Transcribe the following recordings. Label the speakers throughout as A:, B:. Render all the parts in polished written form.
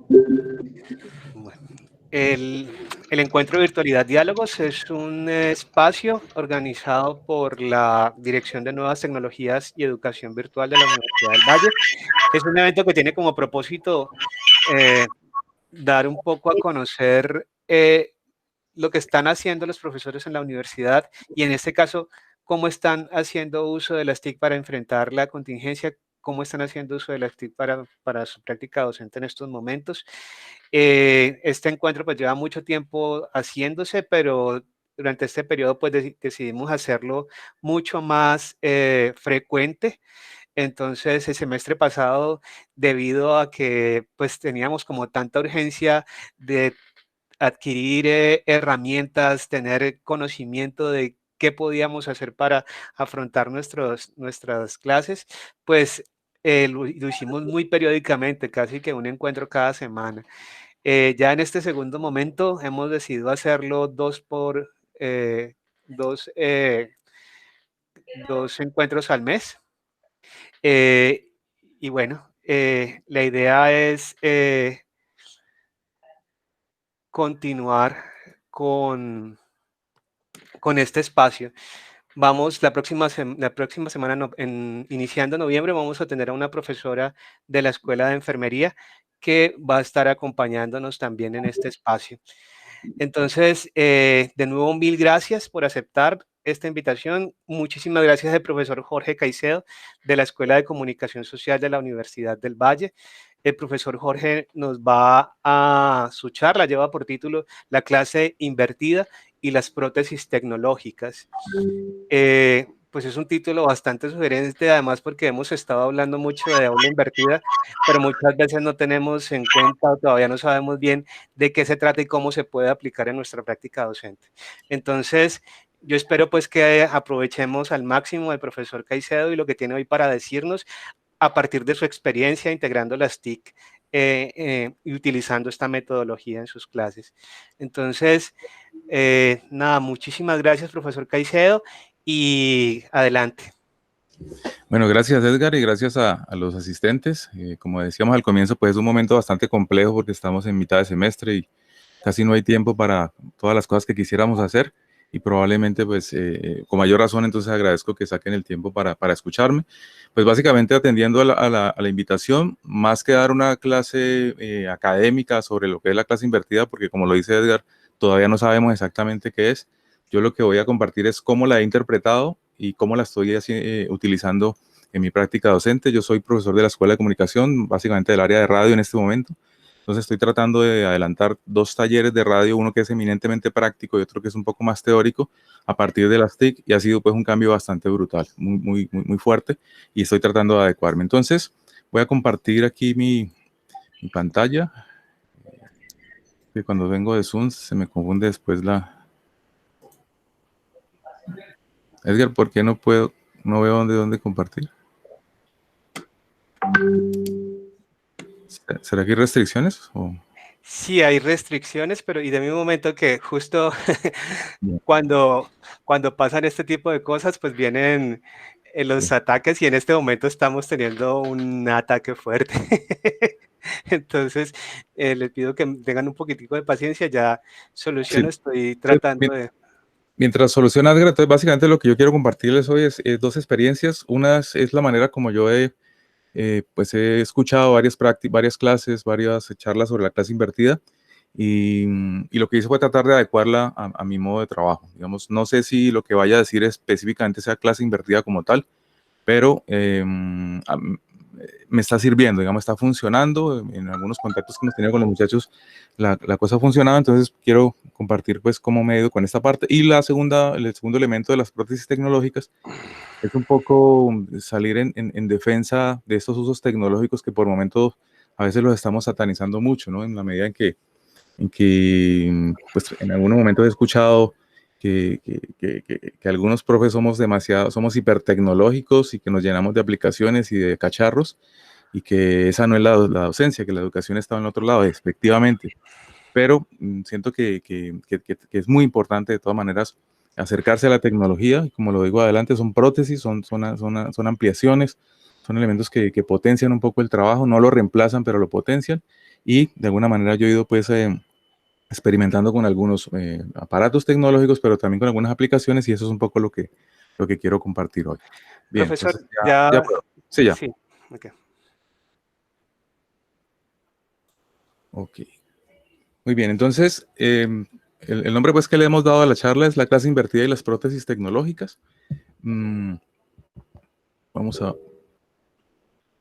A: Bueno, el encuentro Virtualidad Diálogos es un espacio organizado por la Dirección de Nuevas Tecnologías y Educación Virtual de la Universidad del Valle. Es un evento que tiene como propósito eh, dar un poco a conocer lo que están haciendo los profesores en la universidad y en este caso, cómo están haciendo uso de las TIC para enfrentar la contingencia, cómo están haciendo uso de las TIC para su práctica docente en estos momentos. Este encuentro pues lleva mucho tiempo haciéndose, pero durante este periodo pues decidimos hacerlo mucho más frecuente. Entonces, el semestre pasado, debido a que pues teníamos como tanta urgencia de adquirir herramientas, tener conocimiento de qué podíamos hacer para afrontar nuestras clases, pues lo hicimos muy periódicamente, casi que un encuentro cada semana. Ya en este segundo momento hemos decidido hacerlo eh, dos, eh, dos encuentros al mes. Eh, y bueno, la idea es continuar con, con este espacio. Vamos, la próxima semana, iniciando noviembre, vamos a tener a una profesora de la Escuela de Enfermería que va a estar acompañándonos también en este espacio. Entonces, de nuevo, mil gracias por aceptar esta invitación. Muchísimas gracias al profesor Jorge Caicedo de la Escuela de Comunicación Social de la Universidad del Valle. El profesor Jorge nos va a su charla, lleva por título La clase invertida y las prótesis tecnológicas. Pues es un título bastante sugerente, además porque hemos estado hablando mucho de aula invertida, pero muchas veces no tenemos en cuenta o todavía no sabemos bien de qué se trata y cómo se puede aplicar en nuestra práctica docente. Entonces, yo espero pues que aprovechemos al máximo al profesor Caicedo y lo que tiene hoy para decirnos a partir de su experiencia integrando las TIC y utilizando esta metodología en sus clases. Entonces, nada, muchísimas gracias, profesor Caicedo, y adelante.
B: Bueno, gracias Edgar y gracias a los asistentes. Como decíamos al comienzo, pues es un momento bastante complejo porque estamos en mitad de semestre y casi no hay tiempo para todas las cosas que quisiéramos hacer y probablemente pues con mayor razón entonces agradezco que saquen el tiempo para escucharme. Pues básicamente atendiendo a la invitación, más que dar una clase académica sobre lo que es la clase invertida, porque como lo dice Edgar, todavía no sabemos exactamente qué es. Yo lo que voy a compartir es cómo la he interpretado y cómo la estoy utilizando en mi práctica docente. Yo soy profesor de la Escuela de Comunicación, básicamente del área de radio en este momento. Entonces estoy tratando de adelantar 2 talleres de radio, uno que es eminentemente práctico y otro que es un poco más teórico a partir de las TIC y ha sido pues un cambio bastante brutal, muy fuerte y estoy tratando de adecuarme. Entonces voy a compartir aquí mi pantalla, que cuando vengo de Zoom se me confunde después la... Edgar, ¿por qué no puedo, no veo dónde compartir? ¿Será que hay restricciones? ¿O?
A: Sí, hay restricciones, pero y de mi momento que justo cuando pasan este tipo de cosas, pues vienen los ataques y en este momento estamos teniendo un ataque fuerte. Entonces, les pido que tengan un poquitico de paciencia, ya soluciono,
B: Sí.
A: estoy tratando de...
B: Mientras soluciona Edgar, entonces básicamente lo que yo quiero compartirles hoy es 2 experiencias. Una es la manera como yo pues he escuchado varias clases, varias charlas sobre la clase invertida y lo que hice fue tratar de adecuarla a mi modo de trabajo. Digamos, no sé si lo que vaya a decir específicamente sea clase invertida como tal, pero me está sirviendo, digamos, está funcionando. En algunos contactos que hemos tenido con los muchachos, la cosa ha funcionado, entonces quiero compartir pues cómo me he ido con esta parte. Y el segundo elemento de las prótesis tecnológicas es un poco salir en defensa de estos usos tecnológicos que por momentos a veces los estamos satanizando mucho, ¿no? En la medida en que pues en algunos momentos he escuchado que algunos profes somos hipertecnológicos y que nos llenamos de aplicaciones y de cacharros y que esa no es la docencia, que la educación está en otro lado, efectivamente. Pero siento que es muy importante de todas maneras acercarse a la tecnología, y como lo digo adelante, son prótesis, son ampliaciones, son elementos que potencian un poco el trabajo, no lo reemplazan, pero lo potencian, y de alguna manera yo he ido pues experimentando con algunos aparatos tecnológicos, pero también con algunas aplicaciones, y eso es un poco lo que quiero compartir hoy. Bien,
A: Profesor,
B: entonces ya
A: ya,
B: puedo. Sí, ya.
A: sí, ok.
B: Ok. Muy bien, entonces el nombre pues que le hemos dado a la charla es la clase invertida y las prótesis tecnológicas. Mm, vamos a...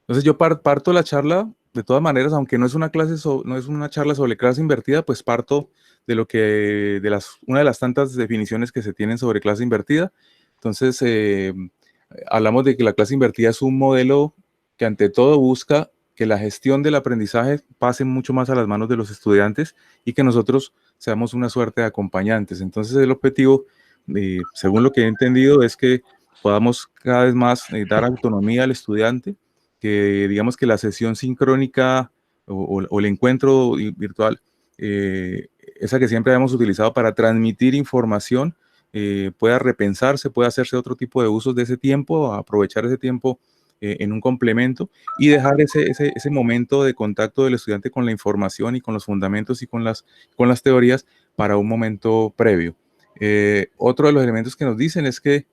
B: Entonces yo parto la charla de todas maneras, aunque no es una clase, no es una charla sobre clase invertida, pues parto de lo que, una de las tantas definiciones que se tienen sobre clase invertida. Entonces, hablamos de que la clase invertida es un modelo que ante todo busca que la gestión del aprendizaje pase mucho más a las manos de los estudiantes y que nosotros seamos una suerte de acompañantes. Entonces, el objetivo, según lo que he entendido, es que podamos cada vez más dar autonomía al estudiante, que digamos que la sesión sincrónica o el encuentro virtual, esa que siempre hemos utilizado para transmitir información, pueda repensarse, pueda hacerse otro tipo de usos de ese tiempo, aprovechar ese tiempo en un complemento y dejar ese momento de contacto del estudiante con la información y con los fundamentos y con las teorías para un momento previo. Otro de los elementos que nos dicen es que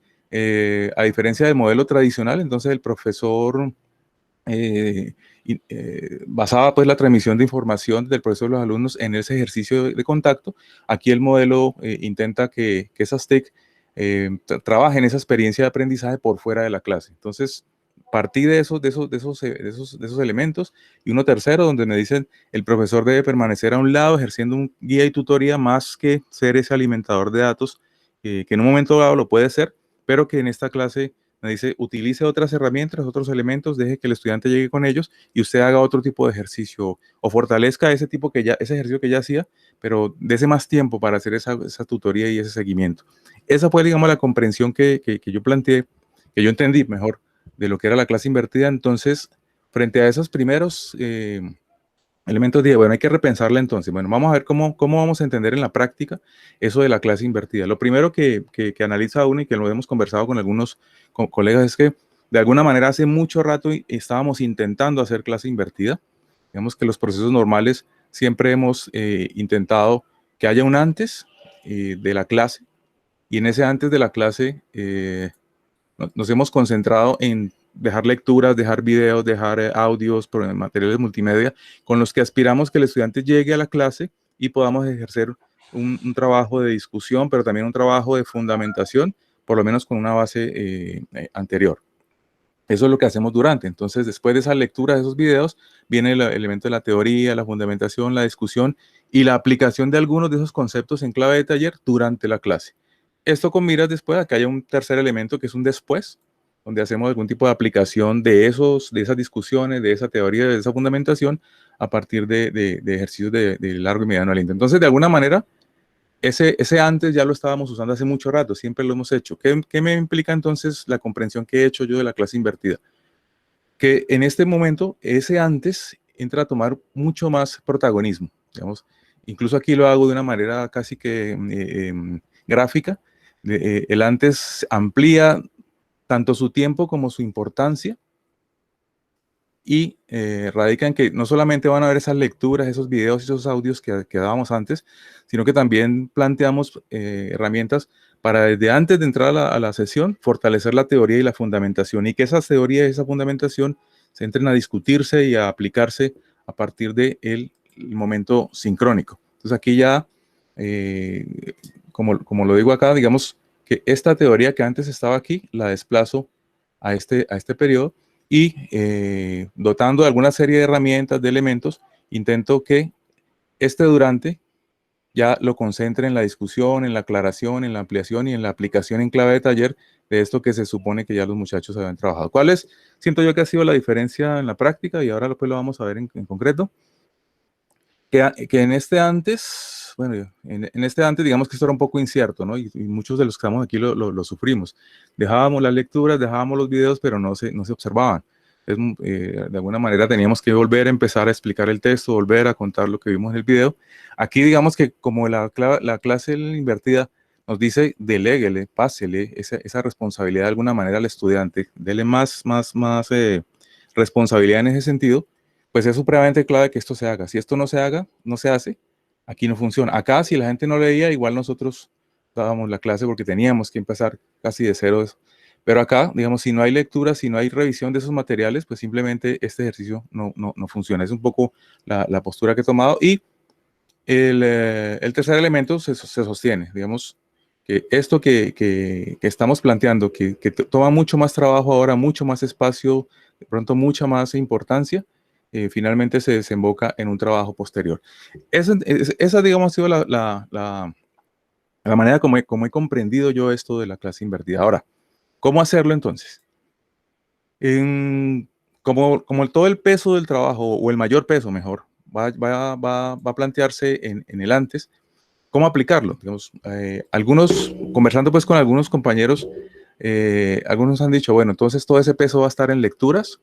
B: a diferencia del modelo tradicional, entonces el profesor basaba pues la transmisión de información del profesor de los alumnos en ese ejercicio de contacto. Aquí el modelo intenta que esas TIC trabajen esa experiencia de aprendizaje por fuera de la clase. Entonces, partí de esos elementos, y uno tercero donde me dicen el profesor debe permanecer a un lado ejerciendo un guía y tutoría más que ser ese alimentador de datos, que en un momento dado lo puede ser, pero que en esta clase me dice, utilice otras herramientas, otros elementos, deje que el estudiante llegue con ellos y usted haga otro tipo de ejercicio o fortalezca ese ejercicio que ya hacía, pero dese más tiempo para hacer esa tutoría y ese seguimiento. Esa fue, digamos, la comprensión que yo planteé, que yo entendí mejor de lo que era la clase invertida. Entonces, frente a esos primeros elementos, dije, bueno, hay que repensarla entonces. Bueno, vamos a ver cómo vamos a entender en la práctica eso de la clase invertida. Lo primero que analiza uno y que lo hemos conversado con algunos colegas es que de alguna manera hace mucho rato estábamos intentando hacer clase invertida. Digamos que los procesos normales siempre hemos intentado que haya un antes de la clase, y en ese antes de la clase nos hemos concentrado en dejar lecturas, dejar videos, dejar audios, materiales multimedia, con los que aspiramos que el estudiante llegue a la clase y podamos ejercer un trabajo de discusión, pero también un trabajo de fundamentación, por lo menos con una base anterior. Eso es lo que hacemos durante. Entonces, después de esa lectura de esos videos, viene el elemento de la teoría, la fundamentación, la discusión y la aplicación de algunos de esos conceptos en clave de taller durante la clase. Esto con miras después a que haya un tercer elemento que es un después, donde hacemos algún tipo de aplicación de esas discusiones, de esa teoría, de esa fundamentación, a partir de ejercicios de largo y mediano aliento. Entonces, de alguna manera, ese antes ya lo estábamos usando hace mucho rato, siempre lo hemos hecho. ¿Qué me implica entonces la comprensión que he hecho yo de la clase invertida? Que en este momento ese antes entra a tomar mucho más protagonismo, digamos. Incluso aquí lo hago de una manera casi que gráfica. El antes amplía tanto su tiempo como su importancia, y radica en que no solamente van a ver esas lecturas, esos videos, esos audios que dábamos antes, sino que también planteamos herramientas para desde antes de entrar a la sesión fortalecer la teoría y la fundamentación, y que esas teorías y esa fundamentación se entren a discutirse y a aplicarse a partir del momento sincrónico. Entonces aquí ya, como lo digo acá, digamos que esta teoría que antes estaba aquí, la desplazo a este periodo, y dotando de alguna serie de herramientas, de elementos, intento que este durante ya lo concentre en la discusión, en la aclaración, en la ampliación y en la aplicación en clave de taller de esto que se supone que ya los muchachos habían trabajado. ¿Cuál es? Siento yo que ha sido la diferencia en la práctica, y ahora pues lo vamos a ver en concreto. Que en este antes, bueno, en este antes, digamos que esto era un poco incierto, ¿no? Y muchos de los que estamos aquí lo sufrimos. Dejábamos las lecturas, dejábamos los videos, pero no se observaban. De alguna manera teníamos que volver a empezar a explicar el texto, volver a contar lo que vimos en el video. Aquí digamos que como la clase invertida nos dice, deléguele, pásele esa responsabilidad de alguna manera al estudiante, dele más responsabilidad en ese sentido. pues es supremamente clave que esto se haga. Si esto no se haga, no se hace, aquí no funciona. Acá, si la gente no leía, igual nosotros dábamos la clase porque teníamos que empezar casi de cero. Pero acá, digamos, si no hay lectura, si no hay revisión de esos materiales, pues simplemente este ejercicio no funciona. Es un poco la postura que he tomado. Y el tercer elemento se sostiene, digamos, que esto que estamos planteando, que toma mucho más trabajo ahora, mucho más espacio, de pronto mucha más importancia, finalmente se desemboca en un trabajo posterior. Esa digamos, ha sido la manera como he comprendido yo esto de la clase invertida. Ahora, ¿cómo hacerlo entonces? Como todo el peso del trabajo, o el mayor peso mejor, va a plantearse en el antes, ¿cómo aplicarlo? Digamos, conversando pues con algunos compañeros, algunos han dicho, bueno, entonces todo ese peso va a estar en lecturas,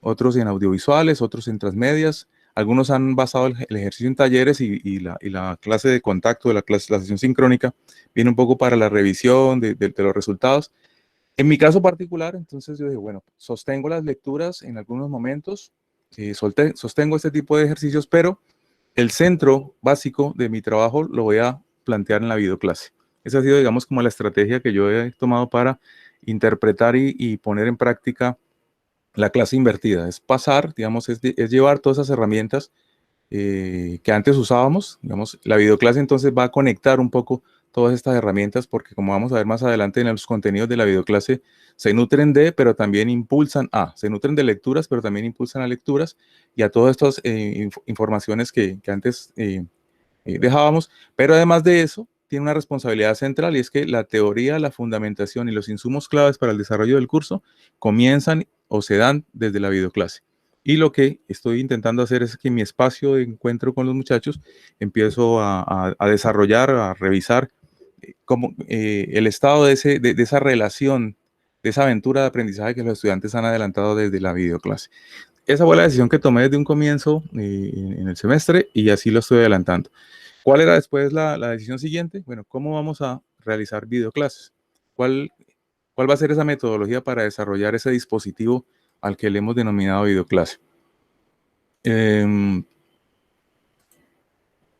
B: otros en audiovisuales, otros en transmedias, algunos han basado el ejercicio en talleres y la clase de contacto, la sesión sincrónica, viene un poco para la revisión de los resultados. En mi caso particular, entonces yo dije, bueno, sostengo las lecturas en algunos momentos, sostengo este tipo de ejercicios, pero el centro básico de mi trabajo lo voy a plantear en la videoclase. Esa ha sido, digamos, como la estrategia que yo he tomado para interpretar y poner en práctica la clase invertida. Es pasar, digamos, es llevar todas esas herramientas que antes usábamos. Digamos, la videoclase entonces va a conectar un poco todas estas herramientas porque como vamos a ver más adelante en los contenidos de la videoclase, se nutren pero también impulsan se nutren de lecturas, pero también impulsan a lecturas y a todas estas informaciones que antes dejábamos, pero además de eso, tiene una responsabilidad central y es que la teoría, la fundamentación y los insumos claves para el desarrollo del curso comienzan o se dan desde la videoclase. Y lo que estoy intentando hacer es que en mi espacio de encuentro con los muchachos empiezo a desarrollar, a revisar el estado de esa relación, de esa aventura de aprendizaje que los estudiantes han adelantado desde la videoclase. Esa fue la decisión que tomé desde un comienzo en el semestre y así lo estoy adelantando. ¿Cuál era después la decisión siguiente? Bueno, ¿cómo vamos a realizar videoclases? ¿Cuál va a ser esa metodología para desarrollar ese dispositivo al que le hemos denominado videoclase?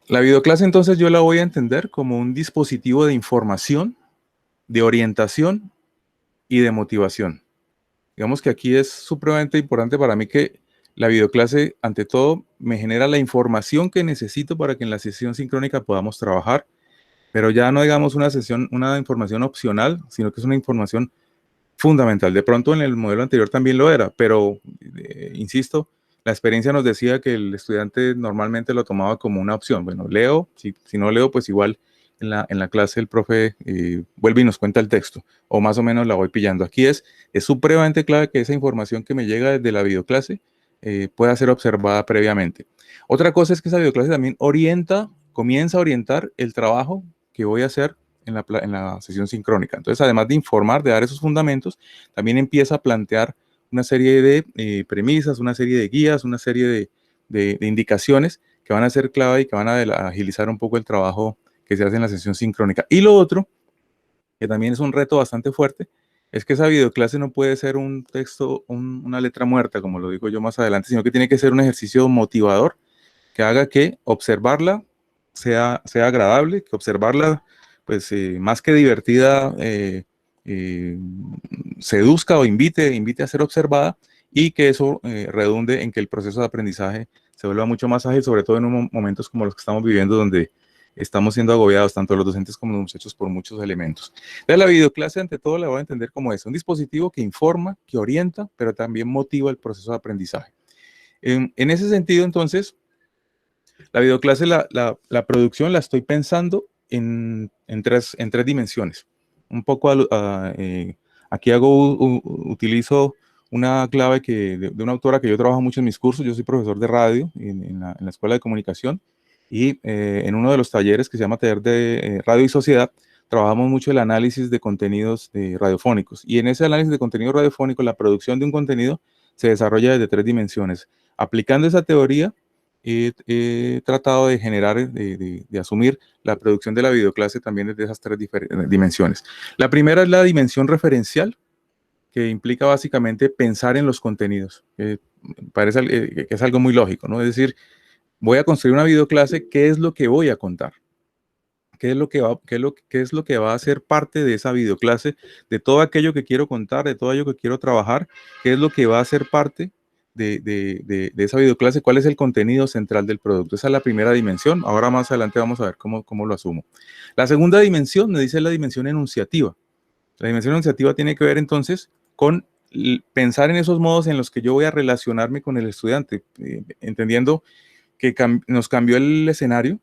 B: La videoclase entonces yo la voy a entender como un dispositivo de información, de orientación y de motivación. Digamos que aquí es supremamente importante para mí que la videoclase, ante todo, me genera la información que necesito para que en la sesión sincrónica podamos trabajar, pero ya no digamos una información opcional, sino que es una información fundamental. De pronto en el modelo anterior también lo era, pero insisto, la experiencia nos decía que el estudiante normalmente lo tomaba como una opción. Bueno, leo, si no leo, pues igual en la clase el profe vuelve y nos cuenta el texto, o más o menos la voy pillando. Aquí es supremamente clave que esa información que me llega desde la videoclase pueda ser observada previamente. Otra cosa es que esa videoclase también comienza a orientar el trabajo que voy a hacer en la sesión sincrónica. Entonces, además de informar, de dar esos fundamentos, también empieza a plantear una serie de premisas, una serie de guías, una serie de indicaciones que van a ser clave y que van a agilizar un poco el trabajo que se hace en la sesión sincrónica. Y lo otro, que también es un reto bastante fuerte, es que esa videoclase no puede ser un texto, una letra muerta, como lo digo yo más adelante, sino que tiene que ser un ejercicio motivador que haga que observarla sea agradable, que observarla, pues más que divertida, eh, seduzca o invite a ser observada y que eso redunde en que el proceso de aprendizaje se vuelva mucho más ágil, sobre todo en momentos como los que estamos viviendo, donde estamos siendo agobiados, tanto los docentes como los muchachos, por muchos elementos. Entonces, la videoclase, ante todo, la voy a entender como es un dispositivo que informa, que orienta, pero también motiva el proceso de aprendizaje. En ese sentido, entonces, la videoclase, la producción la estoy pensando en tres dimensiones. Un poco aquí utilizo una clave de una autora que yo trabajo mucho en mis cursos. Yo soy profesor de radio en la Escuela de Comunicación y en uno de los talleres que se llama Taller de Radio y Sociedad, trabajamos mucho el análisis de contenidos radiofónicos. Y en ese análisis de contenido radiofónico, la producción de un contenido se desarrolla desde tres dimensiones. Aplicando esa teoría, he tratado de generar, de asumir la producción de la videoclase también desde esas tres dimensiones. La primera es la dimensión referencial, que implica básicamente pensar en los contenidos. parece que es algo muy lógico, ¿no? Es decir, voy a construir una videoclase, ¿qué es lo que voy a contar? ¿Qué es lo que va a ser parte de esa videoclase, de todo aquello que quiero contar, de todo aquello que quiero trabajar? ¿Qué es lo que va a ser parte de esa videoclase? ¿Cuál es el contenido central del producto? Esa es la primera dimensión. Ahora más adelante vamos a ver cómo lo asumo. La segunda dimensión me dice la dimensión enunciativa. La dimensión enunciativa tiene que ver entonces con pensar en esos modos en los que yo voy a relacionarme con el estudiante, entendiendo que nos cambió el escenario.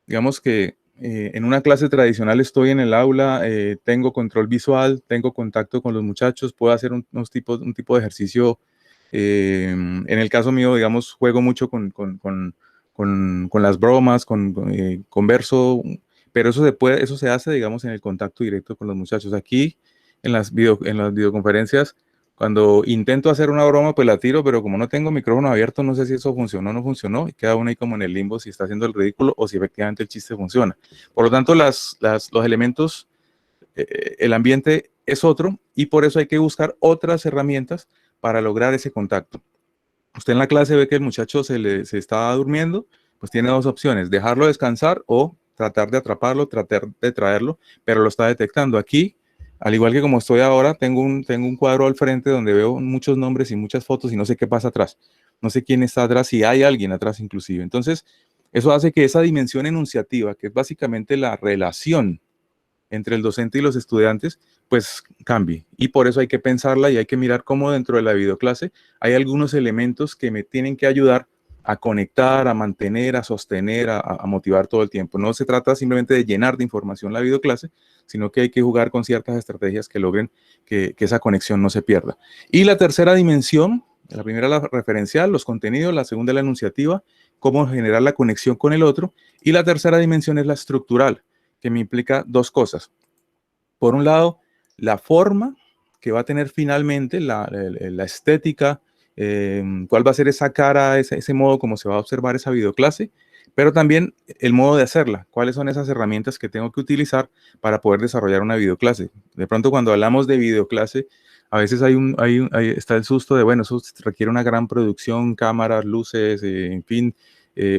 B: Digamos que en una clase tradicional estoy en el aula, tengo control visual, tengo contacto con los muchachos, puedo hacer un tipo de ejercicio. En el caso mío, digamos, juego mucho con las bromas, converso, pero eso se hace, digamos, en el contacto directo con los muchachos. Aquí, en las videoconferencias, cuando intento hacer una broma, pues la tiro, pero como no tengo micrófono abierto, no sé si eso funcionó o no funcionó, y queda uno ahí como en el limbo si está haciendo el ridículo o si efectivamente el chiste funciona. Por lo tanto, los elementos, el ambiente es otro, y por eso hay que buscar otras herramientas para lograr ese contacto. Usted en la clase ve que el muchacho se está durmiendo, pues tiene dos opciones: dejarlo descansar o tratar de atraparlo, tratar de traerlo, pero lo está detectando. Aquí, al igual que como estoy ahora, tengo un cuadro al frente donde veo muchos nombres y muchas fotos y no sé qué pasa atrás. No sé quién está atrás, si hay alguien atrás inclusive. Entonces, eso hace que esa dimensión enunciativa, que es básicamente la relación entre el docente y los estudiantes, pues cambie. Y por eso hay que pensarla y hay que mirar cómo dentro de la videoclase hay algunos elementos que me tienen que ayudar a conectar, a mantener, a sostener, a motivar todo el tiempo. No se trata simplemente de llenar de información la videoclase, sino que hay que jugar con ciertas estrategias que logren que esa conexión no se pierda. Y la tercera dimensión, la primera la referencial, los contenidos; la segunda la enunciativa, cómo generar la conexión con el otro; y la tercera dimensión es la estructural, que me implica dos cosas. Por un lado, la forma que va a tener finalmente, la estética, cuál va a ser esa cara, ese modo como se va a observar esa videoclase, pero también el modo de hacerla, cuáles son esas herramientas que tengo que utilizar para poder desarrollar una videoclase. De pronto, cuando hablamos de videoclase, a veces está el susto de, bueno, eso requiere una gran producción, cámaras, luces, en fin,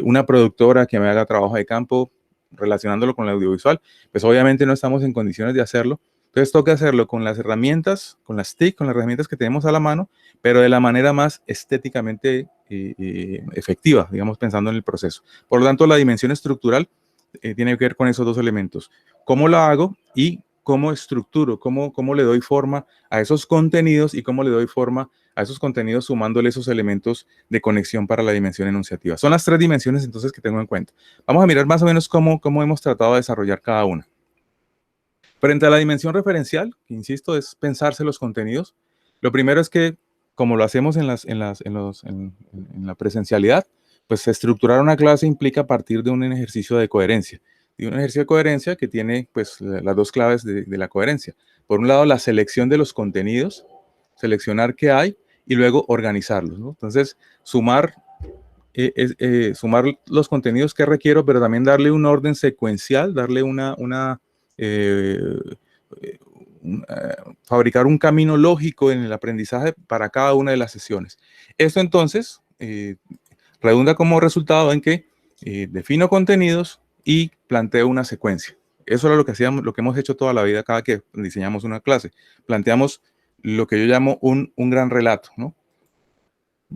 B: una productora que me haga trabajo de campo relacionándolo con el audiovisual. Pues obviamente no estamos en condiciones de hacerlo. Entonces toca hacerlo con las herramientas, con las TIC, con las herramientas que tenemos a la mano, pero de la manera más estéticamente efectiva, digamos, pensando en el proceso. Por lo tanto, la dimensión estructural tiene que ver con esos dos elementos. ¿Cómo lo hago y cómo estructuro, cómo le doy forma a esos contenidos y cómo le doy forma a esos contenidos sumándole esos elementos de conexión para la dimensión enunciativa? Son las tres dimensiones entonces que tengo en cuenta. Vamos a mirar más o menos cómo hemos tratado de desarrollar cada una. Frente a la dimensión referencial, que insisto, es pensarse los contenidos. Lo primero es que, como lo hacemos en la presencialidad, pues estructurar una clase implica partir de un ejercicio de coherencia. Y un ejercicio de coherencia que tiene pues las dos claves de la coherencia. Por un lado, la selección de los contenidos, seleccionar qué hay y luego organizarlos, ¿no? Entonces, sumar los contenidos que requiero, pero también darle un orden secuencial, darle eh, fabricar un camino lógico en el aprendizaje para cada una de las sesiones. Esto entonces redunda como resultado en que defino contenidos y planteo una secuencia. Eso era lo que hacíamos, lo que hemos hecho toda la vida cada que diseñamos una clase. Planteamos lo que yo llamo un gran relato, ¿no?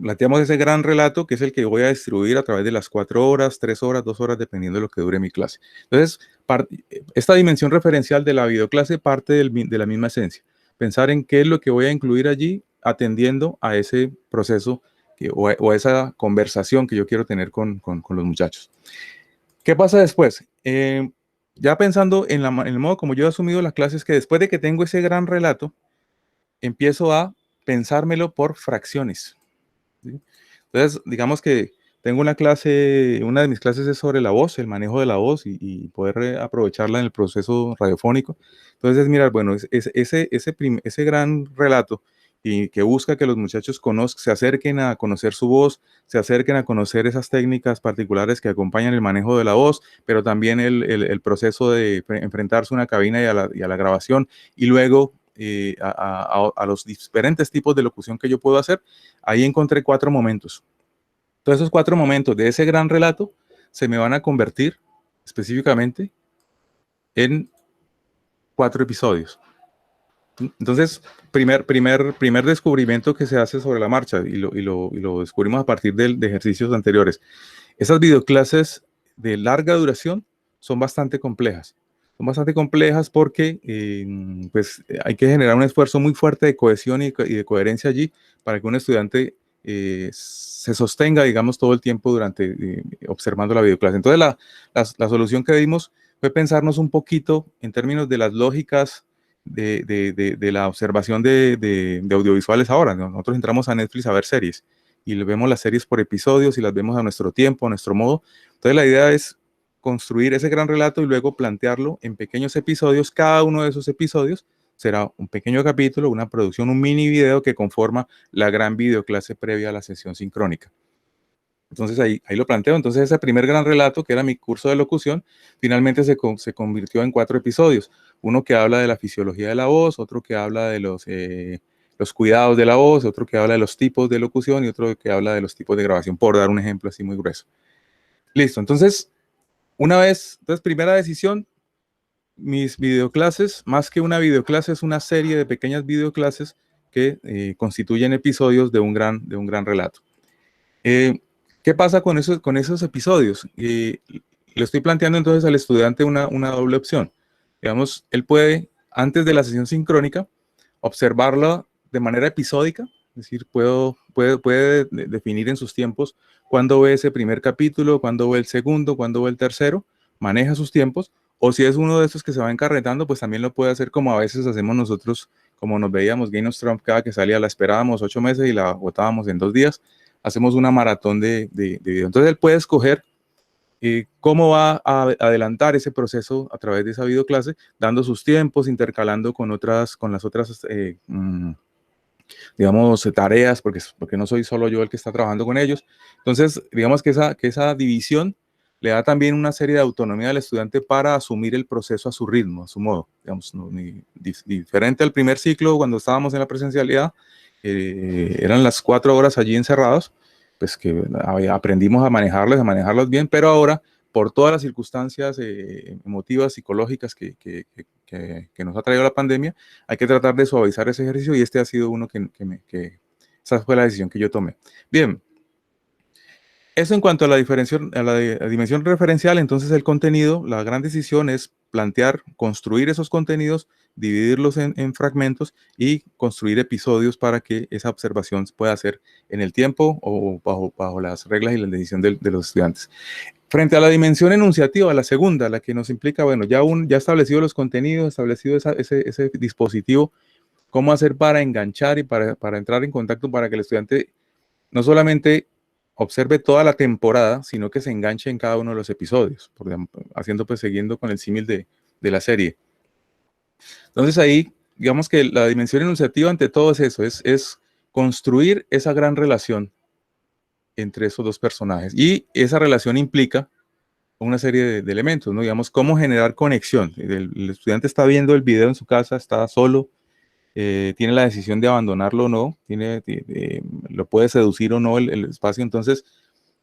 B: Planteamos ese gran relato que es el que voy a distribuir a través de las 4 horas, 3 horas, 2 horas, dependiendo de lo que dure mi clase. Entonces, esta dimensión referencial de la videoclase parte de la misma esencia. Pensar en qué es lo que voy a incluir allí atendiendo a ese proceso o a esa conversación que yo quiero tener con los muchachos. ¿Qué pasa después? Ya pensando en el modo como yo he asumido las clases, que después de que tengo ese gran relato, empiezo a pensármelo por fracciones. ¿Sí? Entonces, digamos que tengo una clase, una de mis clases es sobre la voz, el manejo de la voz y poder aprovecharla en el proceso radiofónico. Entonces, mirar, bueno, ese gran relato y que busca que los muchachos se acerquen a conocer su voz, se acerquen a conocer esas técnicas particulares que acompañan el manejo de la voz, pero también el proceso de enfrentarse a una cabina y a la grabación, y luego a los diferentes tipos de locución que yo puedo hacer, ahí encontré 4 momentos. Todos esos 4 momentos de ese gran relato se me van a convertir específicamente en 4 episodios. Entonces, primer descubrimiento que se hace sobre la marcha, y lo descubrimos a partir de ejercicios anteriores. Esas videoclases de larga duración son bastante complejas. Son bastante complejas porque pues, hay que generar un esfuerzo muy fuerte de cohesión y de coherencia allí para que un estudiante se sostenga, digamos, todo el tiempo durante observando la videoclase. Entonces, la solución que dimos fue pensarnos un poquito en términos de las lógicas de la observación de audiovisuales ahora. Nosotros entramos a Netflix a ver series y vemos las series por episodios y las vemos a nuestro tiempo, a nuestro modo. Entonces la idea es construir ese gran relato y luego plantearlo en pequeños episodios. Cada uno de esos episodios será un pequeño capítulo, una producción, un mini video que conforma la gran videoclase previa a la sesión sincrónica. Entonces ahí lo planteo. Entonces ese primer gran relato, que era mi curso de locución, finalmente se convirtió en 4 episodios. Uno que habla de la fisiología de la voz, otro que habla de los cuidados de la voz, otro que habla de los tipos de locución y otro que habla de los tipos de grabación, por dar un ejemplo así muy grueso. Listo, entonces, primera decisión, mis videoclases, más que una videoclase, es una serie de pequeñas videoclases que constituyen episodios de un gran relato. ¿Qué pasa con esos episodios? Le estoy planteando entonces al estudiante una doble opción. Digamos, él puede, antes de la sesión sincrónica, observarla de manera episódica, es decir, puede definir en sus tiempos cuándo ve ese primer capítulo, cuándo ve el segundo, cuándo ve el tercero, maneja sus tiempos, o si es uno de esos que se va encarretando, pues también lo puede hacer como a veces hacemos nosotros, como nos veíamos Game of Thrones, cada que salía la esperábamos 8 meses y la agotábamos en 2 días. Hacemos una maratón de video. Entonces él puede escoger cómo va a adelantar ese proceso a través de esa videoclase, dando sus tiempos, intercalando con las otras, digamos, tareas, porque no soy solo yo el que está trabajando con ellos. Entonces, digamos que esa división le da también una serie de autonomía al estudiante para asumir el proceso a su ritmo, a su modo. Digamos, diferente al primer ciclo cuando estábamos en la presencialidad, eran las 4 horas allí encerrados, pues que aprendimos a manejarlos bien, pero ahora, por todas las circunstancias emotivas, psicológicas que nos ha traído la pandemia, hay que tratar de suavizar ese ejercicio y este ha sido uno esa fue la decisión que yo tomé. Bien, eso en cuanto a la dimensión referencial. Entonces el contenido, la gran decisión es plantear, construir esos contenidos, dividirlos en fragmentos y construir episodios para que esa observación pueda hacer en el tiempo o bajo las reglas y la decisión de los estudiantes. Frente a la dimensión enunciativa, la segunda, la que nos implica, bueno, ya establecido los contenidos, establecido ese dispositivo, cómo hacer para enganchar y para entrar en contacto para que el estudiante no solamente observe toda la temporada, sino que se enganche en cada uno de los episodios, siguiendo con el símil de la serie. Entonces ahí, digamos que la dimensión enunciativa ante todo es eso, es construir esa gran relación entre esos dos personajes. Y esa relación implica una serie de elementos, ¿no? Digamos, cómo generar conexión. El estudiante está viendo el video en su casa, está solo, tiene la decisión de abandonarlo o no, lo puede seducir o no el espacio. Entonces,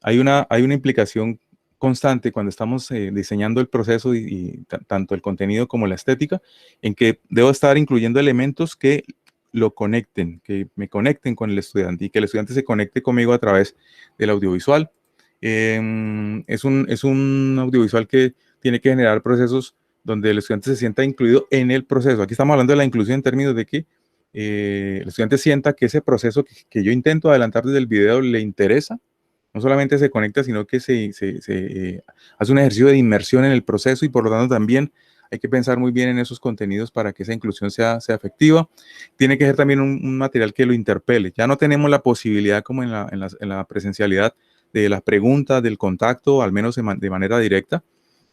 B: hay una implicación constante cuando estamos diseñando el proceso y tanto el contenido como la estética, en que debo estar incluyendo elementos que lo conecten, que me conecten con el estudiante y que el estudiante se conecte conmigo a través del audiovisual. Es un audiovisual que tiene que generar procesos donde el estudiante se sienta incluido en el proceso. Aquí estamos hablando de la inclusión en términos de que el estudiante sienta que ese proceso que yo intento adelantar desde el video le interesa, no solamente se conecta, sino que se hace un ejercicio de inmersión en el proceso y por lo tanto también hay que pensar muy bien en esos contenidos para que esa inclusión sea efectiva. Tiene que ser también un material que lo interpele. Ya no tenemos la posibilidad como en la presencialidad de las preguntas, del contacto, al menos de manera directa,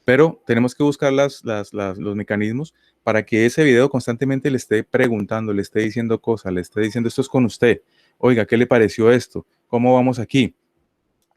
B: pero tenemos que buscar los mecanismos para que ese video constantemente le esté preguntando, le esté diciendo cosas, le esté diciendo esto es con usted, oiga, ¿qué le pareció esto? ¿Cómo vamos aquí?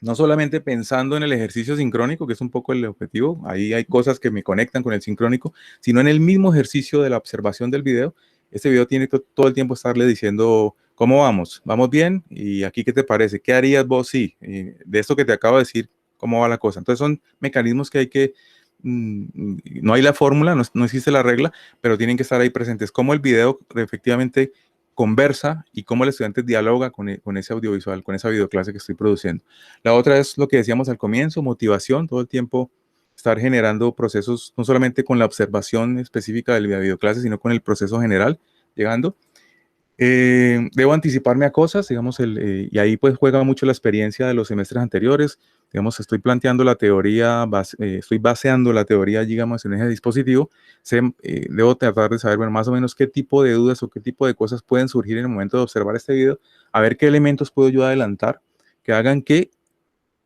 B: No solamente pensando en el ejercicio sincrónico, que es un poco el objetivo, ahí hay cosas que me conectan con el sincrónico, sino en el mismo ejercicio de la observación del video, este video tiene que todo el tiempo estarle diciendo, ¿cómo vamos? ¿Vamos bien? ¿Y aquí qué te parece? ¿Qué harías vos? Sí, de esto que te acabo de decir, ¿cómo va la cosa? Entonces son mecanismos que hay que, no hay la fórmula, no existe la regla, pero tienen que estar ahí presentes. Cómo el video efectivamente conversa y cómo el estudiante dialoga con ese audiovisual, con esa videoclase que estoy produciendo. La otra es lo que decíamos al comienzo, motivación, todo el tiempo estar generando procesos, no solamente con la observación específica de la videoclase, sino con el proceso general, llegando. Debo anticiparme a cosas, digamos, y ahí pues juega mucho la experiencia de los semestres anteriores. Digamos, estoy planteando la teoría, estoy baseando la teoría, digamos, en ese dispositivo. Debo tratar de saber, bueno, más o menos qué tipo de dudas o qué tipo de cosas pueden surgir en el momento de observar este video, a ver qué elementos puedo yo adelantar que hagan que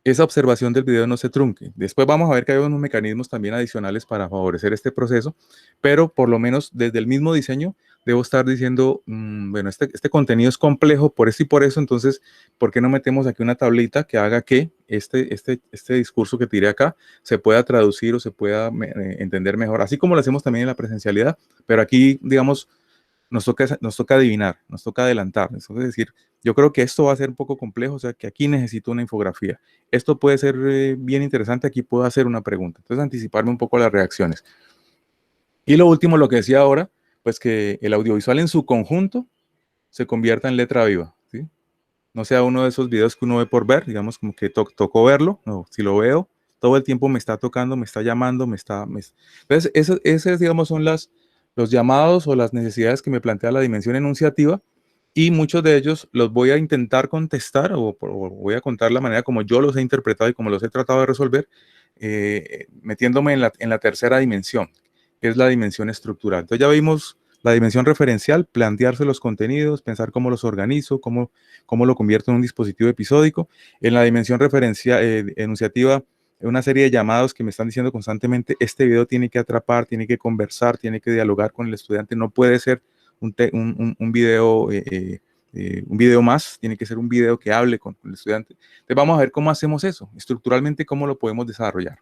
B: esa observación del video no se trunque. Después vamos a ver que hay unos mecanismos también adicionales para favorecer este proceso, pero por lo menos desde el mismo diseño debo estar diciendo, bueno, este contenido es complejo por esto y por eso, entonces, ¿por qué no metemos aquí una tablita que haga que este discurso que tiré acá se pueda traducir o se pueda entender mejor? Así como lo hacemos también en la presencialidad, pero aquí, digamos, nos toca adivinar, nos toca adelantar. Es decir, yo creo que esto va a ser un poco complejo, o sea, que aquí necesito una infografía. Esto puede ser bien interesante, aquí puedo hacer una pregunta. Entonces, anticiparme un poco a las reacciones. Y lo último, lo que decía ahora, pues que el audiovisual en su conjunto se convierta en letra viva, ¿sí? No sea uno de esos videos que uno ve por ver, digamos como que tocó verlo, no, si lo veo, todo el tiempo me está tocando, me está llamando, Entonces, esas, digamos, son los llamados o las necesidades que me plantea la dimensión enunciativa, y muchos de ellos los voy a intentar contestar o voy a contar la manera como yo los he interpretado y como los he tratado de resolver, metiéndome en la tercera dimensión, que es la dimensión estructural. Entonces ya vimos la dimensión referencial, plantearse los contenidos, pensar cómo los organizo, cómo lo convierto en un dispositivo episódico. En la dimensión enunciativa, una serie de llamados que me están diciendo constantemente, este video tiene que atrapar, tiene que conversar, tiene que dialogar con el estudiante, no puede ser un video más, tiene que ser un video que hable con el estudiante. Entonces vamos a ver cómo hacemos eso, estructuralmente cómo lo podemos desarrollar.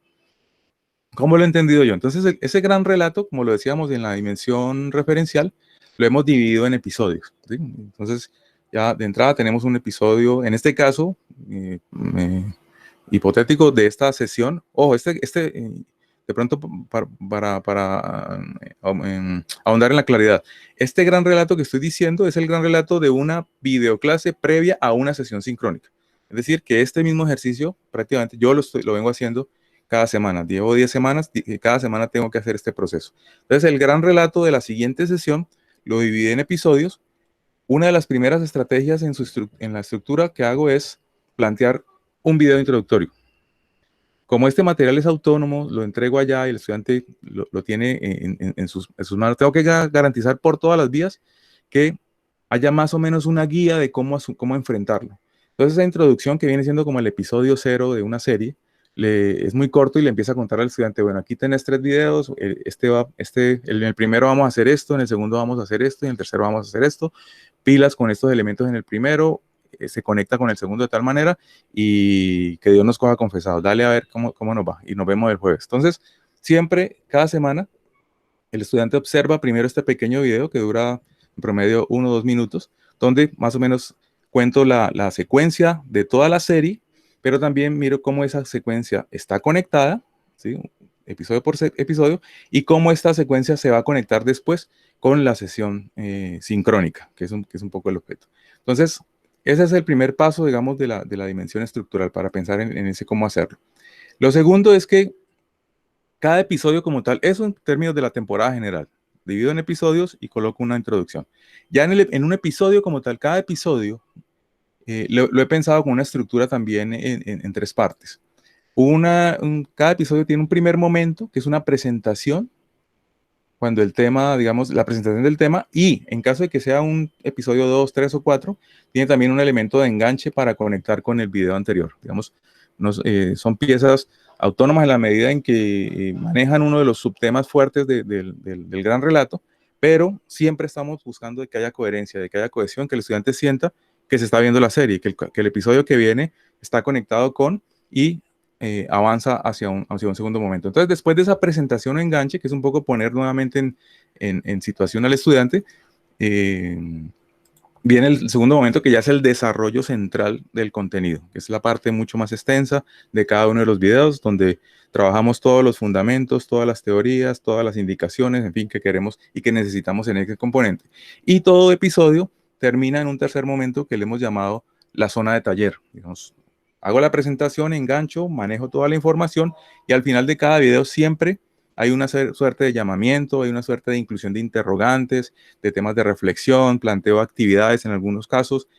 B: ¿Cómo lo he entendido yo? Entonces, ese gran relato, como lo decíamos en la dimensión referencial, lo hemos dividido en episodios, ¿sí? Entonces, ya de entrada tenemos un episodio, en este caso, hipotético de esta sesión. Ojo, de pronto, para ahondar en la claridad, este gran relato que estoy diciendo es el gran relato de una videoclase previa a una sesión sincrónica. Es decir, que este mismo ejercicio, prácticamente, yo lo vengo haciendo cada semana. Llevo 10 semanas y cada semana tengo que hacer este proceso. Entonces, el gran relato de la siguiente sesión lo dividí en episodios. Una de las primeras estrategias en la estructura que hago es plantear un video introductorio. Como este material es autónomo, lo entrego allá y el estudiante lo tiene en sus manos. Tengo que garantizar por todas las vías que haya más o menos una guía de cómo enfrentarlo. Entonces, esa introducción que viene siendo como el episodio 0 de una serie, es muy corto y le empieza a contar al estudiante, bueno, aquí tenés 3 videos, en el primero vamos a hacer esto, en el segundo vamos a hacer esto, y en el tercero vamos a hacer esto, pilas con estos elementos en el primero, se conecta con el segundo de tal manera, y que Dios nos coja confesados, dale a ver cómo nos va, y nos vemos el jueves. Entonces, siempre, cada semana, el estudiante observa primero este pequeño video que dura en promedio 1 o 2 minutos, donde más o menos cuento la secuencia de toda la serie, pero también miro cómo esa secuencia está conectada, ¿sí? Episodio por episodio, y cómo esta secuencia se va a conectar después con la sesión sincrónica, que es un poco el objeto. Entonces, ese es el primer paso, digamos, de la dimensión estructural para pensar en ese cómo hacerlo. Lo segundo es que cada episodio como tal, eso en términos de la temporada general, divido en episodios y coloco una introducción. Ya en un episodio como tal, cada episodio lo he pensado con una estructura también en 3 partes. Cada episodio tiene un primer momento, que es una presentación, cuando el tema, digamos, la presentación del tema, y en caso de que sea un episodio 2, 3 o 4, tiene también un elemento de enganche para conectar con el video anterior. Digamos, son piezas autónomas en la medida en que manejan uno de los subtemas fuertes del gran relato, pero siempre estamos buscando de que haya coherencia, de que haya cohesión, que el estudiante sienta que se está viendo la serie, que el episodio que viene está conectado con y avanza hacia un segundo momento. Entonces, después de esa presentación o enganche, que es un poco poner nuevamente en situación al estudiante, viene el segundo momento, que ya es el desarrollo central del contenido, que es la parte mucho más extensa de cada uno de los videos, donde trabajamos todos los fundamentos, todas las teorías, todas las indicaciones, en fin, que queremos y que necesitamos en ese componente. Y todo episodio termina en un tercer momento que le hemos llamado la zona de taller. Digamos, hago la presentación, engancho, manejo toda la información y al final de cada video siempre hay una suerte de llamamiento, hay una suerte de inclusión de interrogantes, de temas de reflexión, planteo actividades en algunos casos,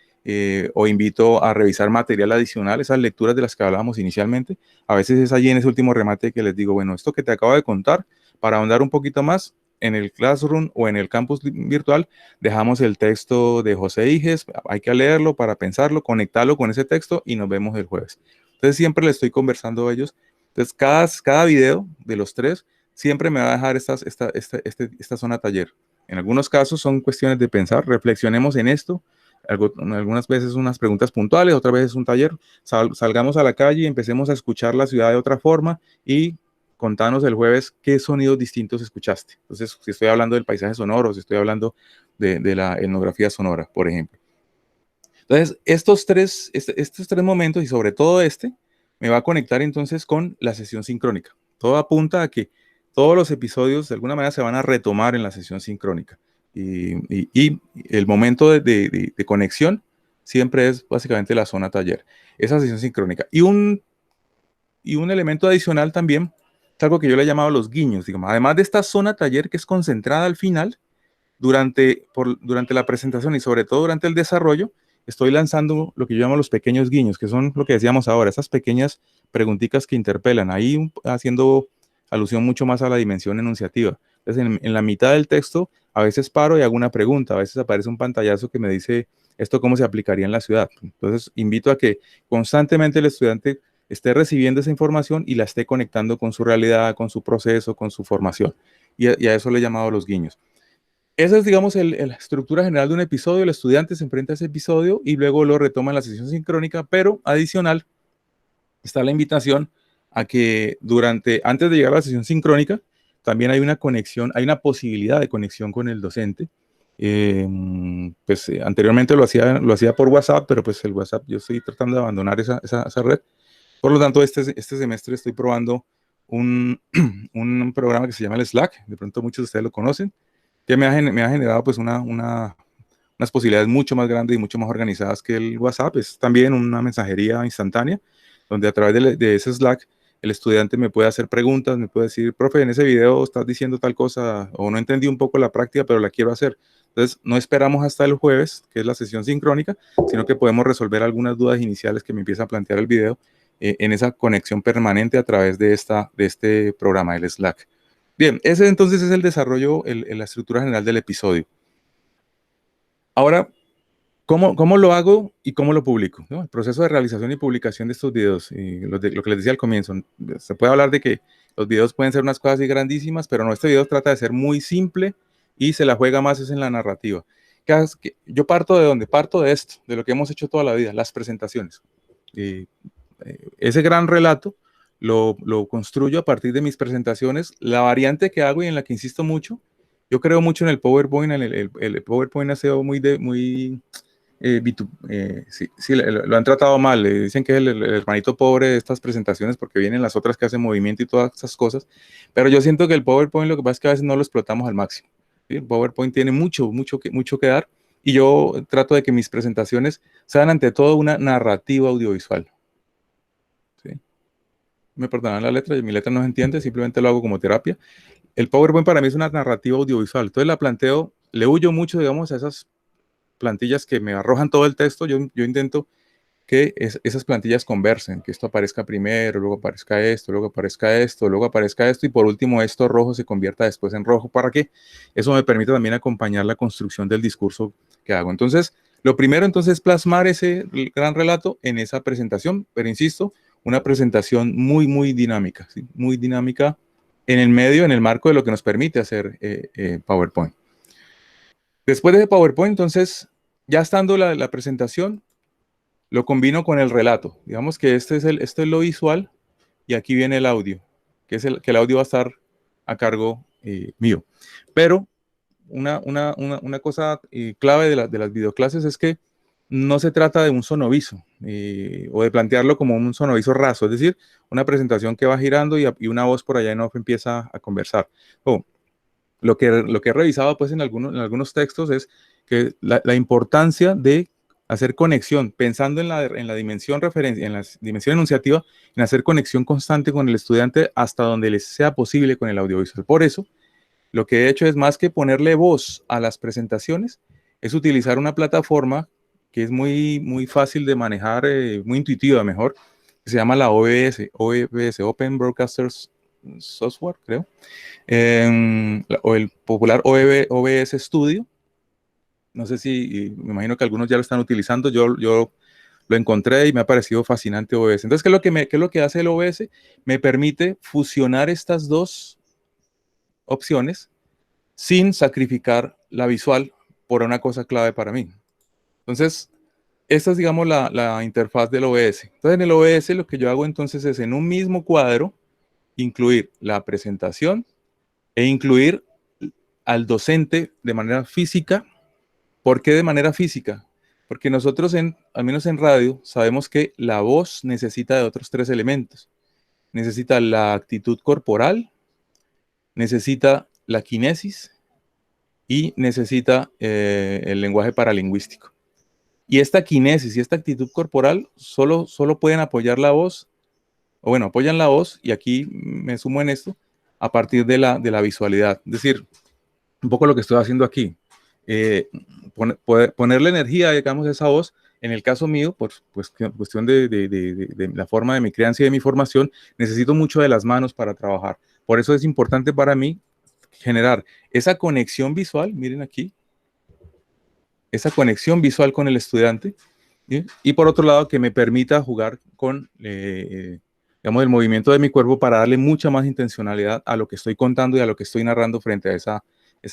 B: o invito a revisar material adicional, esas lecturas de las que hablábamos inicialmente. A veces es allí en ese último remate que les digo, bueno, esto que te acabo de contar, para ahondar un poquito más, en el Classroom o en el campus virtual, dejamos el texto de José Iges, hay que leerlo para pensarlo, conectarlo con ese texto y nos vemos el jueves. Entonces siempre le estoy conversando a ellos. Entonces cada video de los tres siempre me va a dejar esta zona taller. En algunos casos son cuestiones de pensar, reflexionemos en esto, algunas veces unas preguntas puntuales, otras veces un taller, salgamos a la calle y empecemos a escuchar la ciudad de otra forma y contanos el jueves qué sonidos distintos escuchaste. Entonces, si estoy hablando del paisaje sonoro, si estoy hablando de la etnografía sonora, por ejemplo. Entonces, estos tres momentos y sobre todo me va a conectar entonces con la sesión sincrónica. Todo apunta a que todos los episodios de alguna manera se van a retomar en la sesión sincrónica. Y el momento de conexión siempre es básicamente la zona taller, esa sesión sincrónica. Y un elemento adicional también es algo que yo le he llamado los guiños. Digamos, además de esta zona taller que es concentrada al final, durante la presentación y sobre todo durante el desarrollo, estoy lanzando lo que yo llamo los pequeños guiños, que son lo que decíamos ahora, esas pequeñas preguntitas que interpelan, ahí haciendo alusión mucho más a la dimensión enunciativa. Entonces, en la mitad del texto, a veces paro y hago una pregunta, a veces aparece un pantallazo que me dice esto cómo se aplicaría en la ciudad. Entonces, invito a que constantemente el estudiante esté recibiendo esa información y la esté conectando con su realidad, con su proceso, con su formación. Y a eso le he llamado los guiños. Esa es, digamos, la estructura general de un episodio. El estudiante se enfrenta a ese episodio y luego lo retoma en la sesión sincrónica, pero adicional está la invitación a que antes de llegar a la sesión sincrónica, también hay una conexión, hay una posibilidad de conexión con el docente. Anteriormente lo hacía por WhatsApp, pero pues el WhatsApp, yo estoy tratando de abandonar esa red. Por lo tanto, este semestre estoy probando un programa que se llama el Slack. De pronto muchos de ustedes lo conocen, que me ha generado pues unas posibilidades mucho más grandes y mucho más organizadas que el WhatsApp. Es también una mensajería instantánea, donde a través de ese Slack el estudiante me puede hacer preguntas, me puede decir, profe, en ese video estás diciendo tal cosa, o no entendí un poco la práctica, pero la quiero hacer. Entonces, no esperamos hasta el jueves, que es la sesión sincrónica, sino que podemos resolver algunas dudas iniciales que me empieza a plantear el video en esa conexión permanente a través de este programa, el Slack. Bien, ese entonces es el desarrollo, la estructura general del episodio. Ahora, ¿cómo lo hago y cómo lo publico? ¿No? El proceso de realización y publicación de estos videos, y lo que les decía al comienzo, se puede hablar de que los videos pueden ser unas cosas así grandísimas, pero no, este video trata de ser muy simple y se la juega más es en la narrativa. Yo parto de dónde? Parto de esto, de lo que hemos hecho toda la vida, las presentaciones. Ese gran relato lo construyo a partir de mis presentaciones. La variante que hago y en la que insisto mucho, yo creo mucho en el PowerPoint. El PowerPoint ha sido sí, lo han tratado mal. Dicen que es el hermanito pobre de estas presentaciones porque vienen las otras que hacen movimiento y todas esas cosas. Pero yo siento que el PowerPoint lo que pasa es que a veces no lo explotamos al máximo. ¿Sí? El PowerPoint tiene mucho que dar y yo trato de que mis presentaciones sean ante todo una narrativa audiovisual. ¿Sí? Me perdonan la letra, mi letra no se entiende, simplemente lo hago como terapia. El PowerPoint para mí es una narrativa audiovisual. Entonces la planteo, le huyo mucho, digamos, a esas plantillas que me arrojan todo el texto. Yo intento que esas plantillas conversen, que esto aparezca primero, luego aparezca esto, luego aparezca esto, luego aparezca esto, y por último esto rojo se convierta después en rojo, para que eso me permita también acompañar la construcción del discurso que hago. Entonces, lo primero entonces es plasmar ese gran relato en esa presentación, pero insisto, una presentación muy dinámica, ¿sí? Muy dinámica en el medio, en el marco de lo que nos permite hacer PowerPoint. Después de PowerPoint, entonces, ya estando la presentación, lo combino con el relato. Digamos que esto es lo visual y aquí viene el audio, que el audio va a estar a cargo mío. Pero una cosa clave de las videoclases es que no se trata de un sonoviso o de plantearlo como un sonoviso raso, es decir, una presentación que va girando y una voz por allá en off empieza a conversar. Oh, lo que he revisado pues en algunos textos es que la importancia de hacer conexión, pensando en la dimensión referencia, en la dimensión enunciativa, en hacer conexión constante con el estudiante hasta donde les sea posible con el audiovisual. Por eso, lo que he hecho es más que ponerle voz a las presentaciones, es utilizar una plataforma que es muy fácil de manejar, muy intuitiva mejor, que se llama la OBS, Open Broadcasters Software, creo, o el popular OBS Studio. No sé si, me imagino que algunos ya lo están utilizando, yo lo encontré y me ha parecido fascinante OBS. Entonces, ¿qué es lo que hace el OBS? Me permite fusionar estas dos opciones sin sacrificar la visual por una cosa clave para mí. Entonces, esta es, digamos, la interfaz del OBS. Entonces, en el OBS lo que yo hago entonces es en un mismo cuadro incluir la presentación e incluir al docente de manera física. ¿Por qué de manera física? Porque nosotros, al menos en radio, sabemos que la voz necesita de otros tres elementos. Necesita la actitud corporal, necesita la quinesis y necesita el lenguaje paralingüístico. Y esta quinesis y esta actitud corporal solo pueden apoyar la voz, o bueno, apoyan la voz, y aquí me sumo en esto, a partir de la visualidad. Es decir, un poco lo que estoy haciendo aquí. Ponerle energía, digamos, a esa voz. En el caso mío, por pues, cuestión de la forma de mi crianza y de mi formación, necesito mucho de las manos para trabajar. Por eso es importante para mí generar esa conexión visual, miren aquí, esa conexión visual con el estudiante, ¿sí? Y por otro lado, que me permita jugar con, digamos, el movimiento de mi cuerpo para darle mucha más intencionalidad a lo que estoy contando y a lo que estoy narrando frente a esa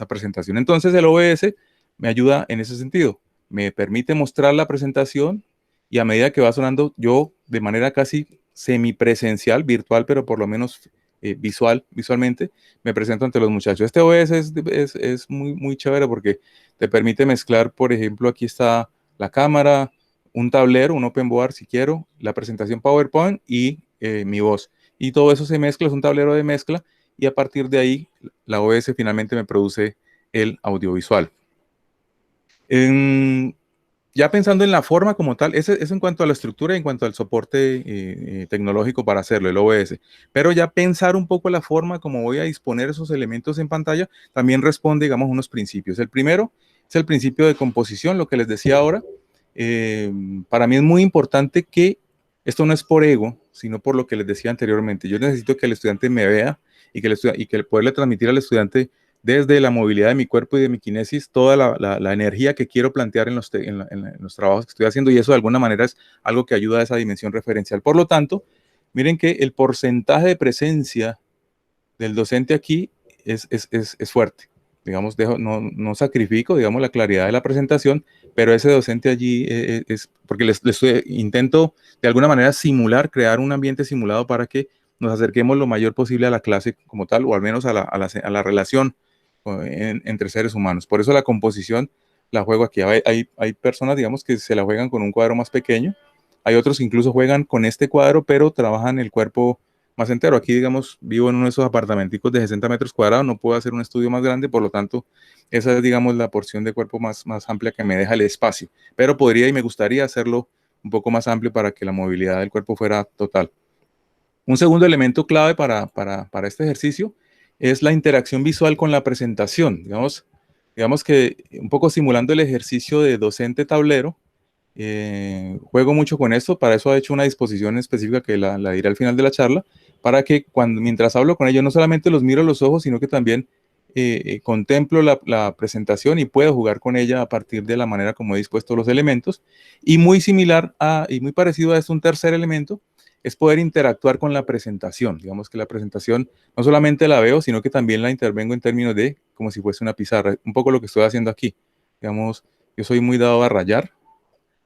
B: presentación. Entonces, el OBS me ayuda en ese sentido. Me permite mostrar la presentación y a medida que va sonando, yo de manera casi semipresencial, virtual, pero por lo menos visualmente, me presento ante los muchachos. Este OBS es muy chévere porque te permite mezclar, por ejemplo, aquí está la cámara, un tablero, un open board si quiero, la presentación PowerPoint y mi voz. Y todo eso se mezcla, es un tablero de mezcla, y a partir de ahí la OBS finalmente me produce el audiovisual. Ya pensando en la forma como tal, eso en cuanto a la estructura y en cuanto al soporte tecnológico para hacerlo, el OBS. Pero ya pensar un poco la forma como voy a disponer esos elementos en pantalla, también responde, digamos, unos principios. El primero es el principio de composición, lo que les decía ahora. Para mí es muy importante que esto no es por ego, sino por lo que les decía anteriormente. Yo necesito que el estudiante me vea y que poderle transmitir al estudiante desde la movilidad de mi cuerpo y de mi quinesis, toda la energía que quiero plantear en los trabajos que estoy haciendo, y eso de alguna manera es algo que ayuda a esa dimensión referencial. Por lo tanto, miren que el porcentaje de presencia del docente aquí es fuerte. Digamos, no sacrifico, digamos, la claridad de la presentación, pero ese docente allí es porque intento de alguna manera simular, crear un ambiente simulado para que nos acerquemos lo mayor posible a la clase como tal, o al menos a la relación entre seres humanos. Por eso la composición la juego aquí. Hay personas, digamos, que se la juegan con un cuadro más pequeño. Hay otros que incluso juegan con este cuadro, pero trabajan el cuerpo más entero. Aquí, digamos, vivo en uno de esos apartamenticos de 60 metros cuadrados, no puedo hacer un estudio más grande, por lo tanto, esa es, digamos, la porción de cuerpo más amplia que me deja el espacio. Pero podría y me gustaría hacerlo un poco más amplio para que la movilidad del cuerpo fuera total. Un segundo elemento clave para este ejercicio es la interacción visual con la presentación. Digamos que un poco simulando el ejercicio de docente tablero, juego mucho con esto. Para eso he hecho una disposición específica que la diré al final de la charla, para que mientras hablo con ellos no solamente los miro a los ojos, sino que también contemplo la presentación y puedo jugar con ella a partir de la manera como he dispuesto los elementos. Y muy similar y muy parecido a esto, un tercer elemento es poder interactuar con la presentación. Digamos que la presentación no solamente la veo, sino que también la intervengo en términos de como si fuese una pizarra. Un poco lo que estoy haciendo aquí. Digamos, yo soy muy dado a rayar,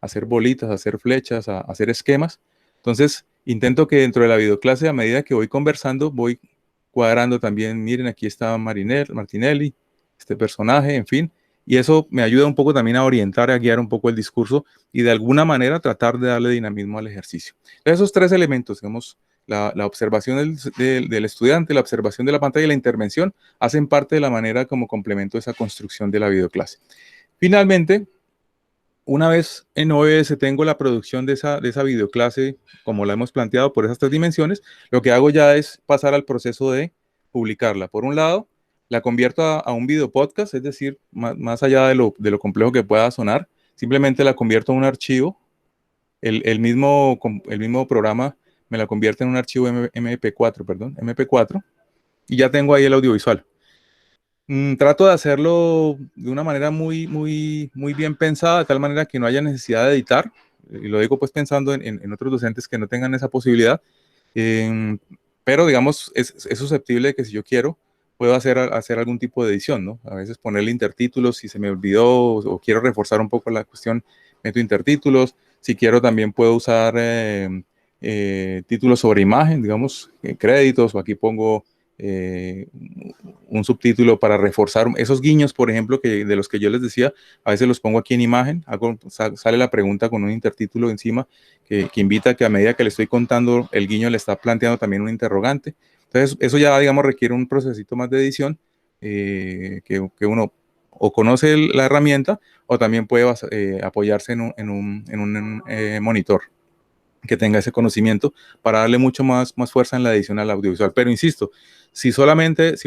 B: a hacer bolitas, a hacer flechas, a hacer esquemas. Entonces, intento que dentro de la videoclase, a medida que voy conversando, voy cuadrando también. Miren, aquí está Martinelli, este personaje, en fin. Y eso me ayuda un poco también a orientar, a guiar un poco el discurso y de alguna manera tratar de darle dinamismo al ejercicio. Esos tres elementos, digamos, la observación del estudiante, la observación de la pantalla y la intervención, hacen parte de la manera como complemento esa construcción de la videoclase. Finalmente, una vez en OBS tengo la producción de esa videoclase, como la hemos planteado por esas tres dimensiones, lo que hago ya es pasar al proceso de publicarla. Por un lado, la convierto a un video podcast, es decir, más allá de lo complejo que pueda sonar, simplemente la convierto a un archivo. El mismo programa me la convierte en un archivo MP4, perdón, MP4, y ya tengo ahí el audiovisual. Trato de hacerlo de una manera muy, muy, muy bien pensada, de tal manera que no haya necesidad de editar. Y lo digo pues pensando en otros docentes que no tengan esa posibilidad. Eh, pero digamos, es susceptible de que si yo quiero, puedo hacer algún tipo de edición, ¿no? A veces ponerle intertítulos si se me olvidó o quiero reforzar un poco la cuestión, meto intertítulos. Si quiero también puedo usar títulos sobre imagen, digamos, créditos, o aquí pongo eh, un subtítulo para reforzar esos guiños, por ejemplo, de los que yo les decía, a veces los pongo aquí en imagen, sale la pregunta con un intertítulo encima que invita a que a medida que le estoy contando el guiño le está planteando también un interrogante. Entonces, eso ya, digamos, requiere un procesito más de edición que uno o conoce la herramienta o también puede apoyarse en un monitor que tenga ese conocimiento para darle mucho más fuerza en la edición al audiovisual. Pero insisto, si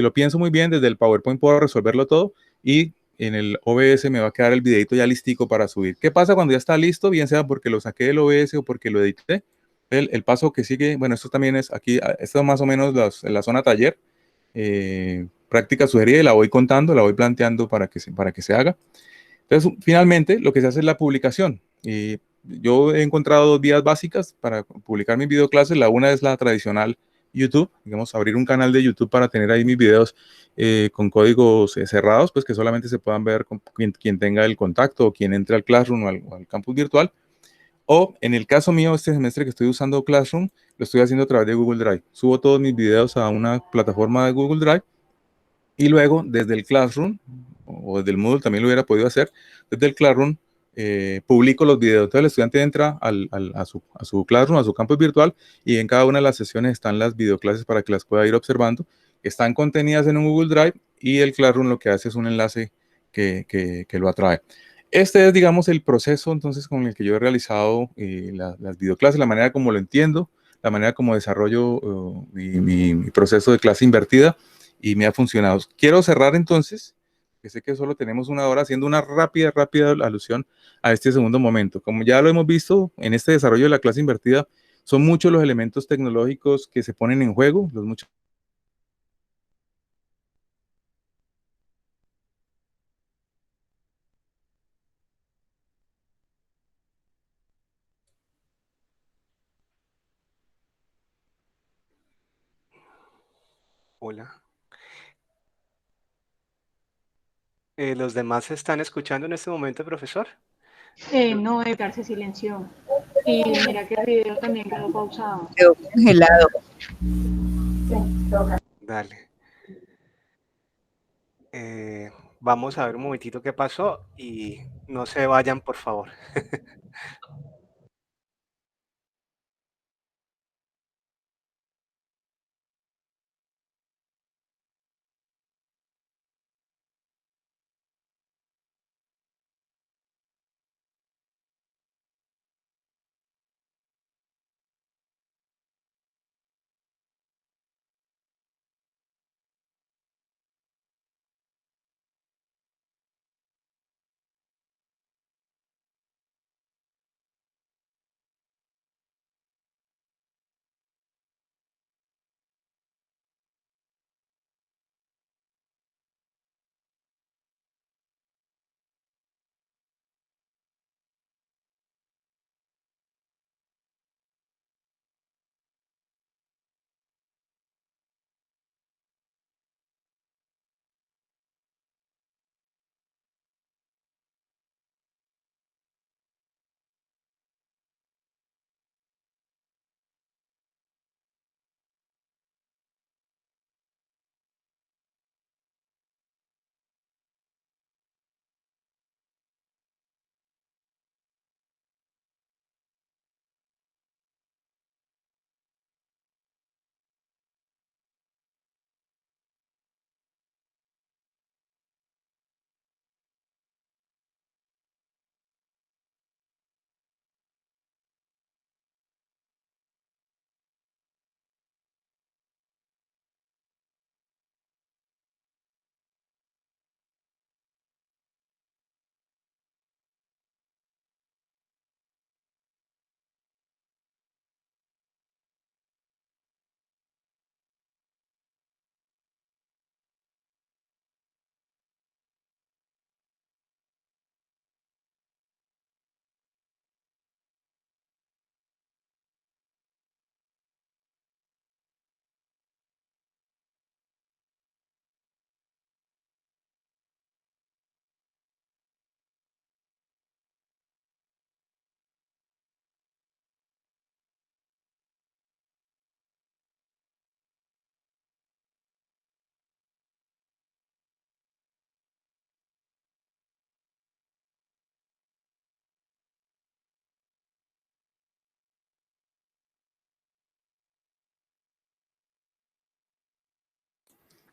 B: lo pienso muy bien, desde el PowerPoint puedo resolverlo todo y en el OBS me va a quedar el videito ya listico para subir. ¿Qué pasa cuando ya está listo? Bien sea porque lo saqué del OBS o porque lo edité. El paso que sigue, bueno, esto también es aquí, esto es más o menos la zona taller, práctica sugerida y la voy contando, la voy planteando para que se haga. Entonces, finalmente, lo que se hace es la publicación. Y yo he encontrado dos vías básicas para publicar mis videoclases. La una es la tradicional YouTube, digamos, abrir un canal de YouTube para tener ahí mis videos con códigos cerrados, pues que solamente se puedan ver con quien tenga el contacto o quien entre al Classroom o al campus virtual. O en el caso mío, este semestre que estoy usando Classroom, lo estoy haciendo a través de Google Drive. Subo todos mis videos a una plataforma de Google Drive y luego, desde el Classroom, o desde el Moodle también lo hubiera podido hacer, desde el Classroom publico los videos. Entonces el estudiante entra a su Classroom, a su campus virtual, y en cada una de las sesiones están las videoclases para que las pueda ir observando. Están contenidas en un Google Drive y el Classroom lo que hace es un enlace que lo atrae. Este es, digamos, el proceso entonces con el que yo he realizado las videoclases, la manera como lo entiendo, la manera como desarrollo mi proceso de clase invertida y me ha funcionado. Quiero cerrar entonces, que sé que solo tenemos una hora, haciendo una rápida, rápida alusión a este segundo momento. Como ya lo hemos visto en este desarrollo de la clase invertida, son muchos los elementos tecnológicos que se ponen en juego, los muchos
A: Hola. ¿Los demás se están escuchando en este momento, profesor?
C: No, Edgar se silenció. Y mira que el video también quedó pausado.
D: Quedó congelado.
A: Dale. Vamos a ver un momentito qué pasó y no se vayan, por favor.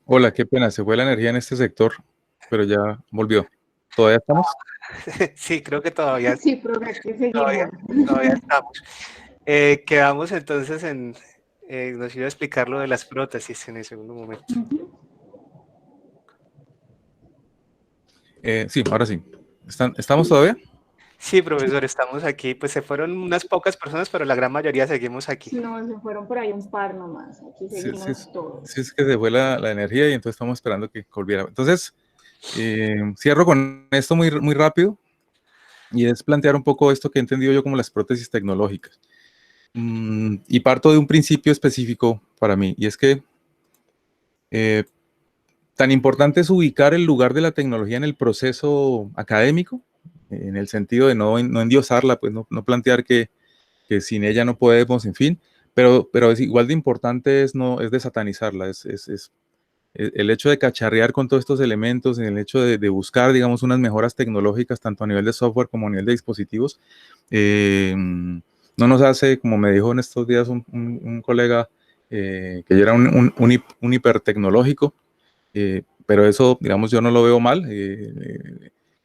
B: Hola, qué pena, se fue la energía en este sector, pero ya volvió. ¿Todavía estamos?
A: Sí, creo que todavía,
C: Sí, profe, aquí
A: todavía,
C: seguimos.
A: todavía estamos. Quedamos entonces en, nos iba a explicar lo de las prótesis en el segundo momento.
C: Ujú.
B: Sí, ahora sí. ¿Estamos todavía?
A: Sí, profesor, estamos aquí. Pues se fueron unas pocas personas, pero la gran mayoría seguimos aquí.
C: No, se fueron por ahí un par nomás. Aquí
B: Sí, sí,
C: seguimos todos.
B: sí, es que se fue la energía y entonces estamos esperando que volviera. Entonces, cierro con esto muy rápido y es plantear un poco esto que he entendido yo como las prótesis tecnológicas. Y parto de un principio específico para mí, y es que eh, tan importante es ubicar el lugar de la tecnología en el proceso académico, en el sentido de no endiosarla, pues no plantear que sin ella no podemos, en fin, pero es igual de importante es de satanizarla, el hecho de cacharrear con todos estos elementos, el hecho de buscar, digamos, unas mejoras tecnológicas, tanto a nivel de software como a nivel de dispositivos, no nos hace, como me dijo en estos días un colega, que yo era un hipertecnológico, pero eso, digamos, yo no lo veo mal.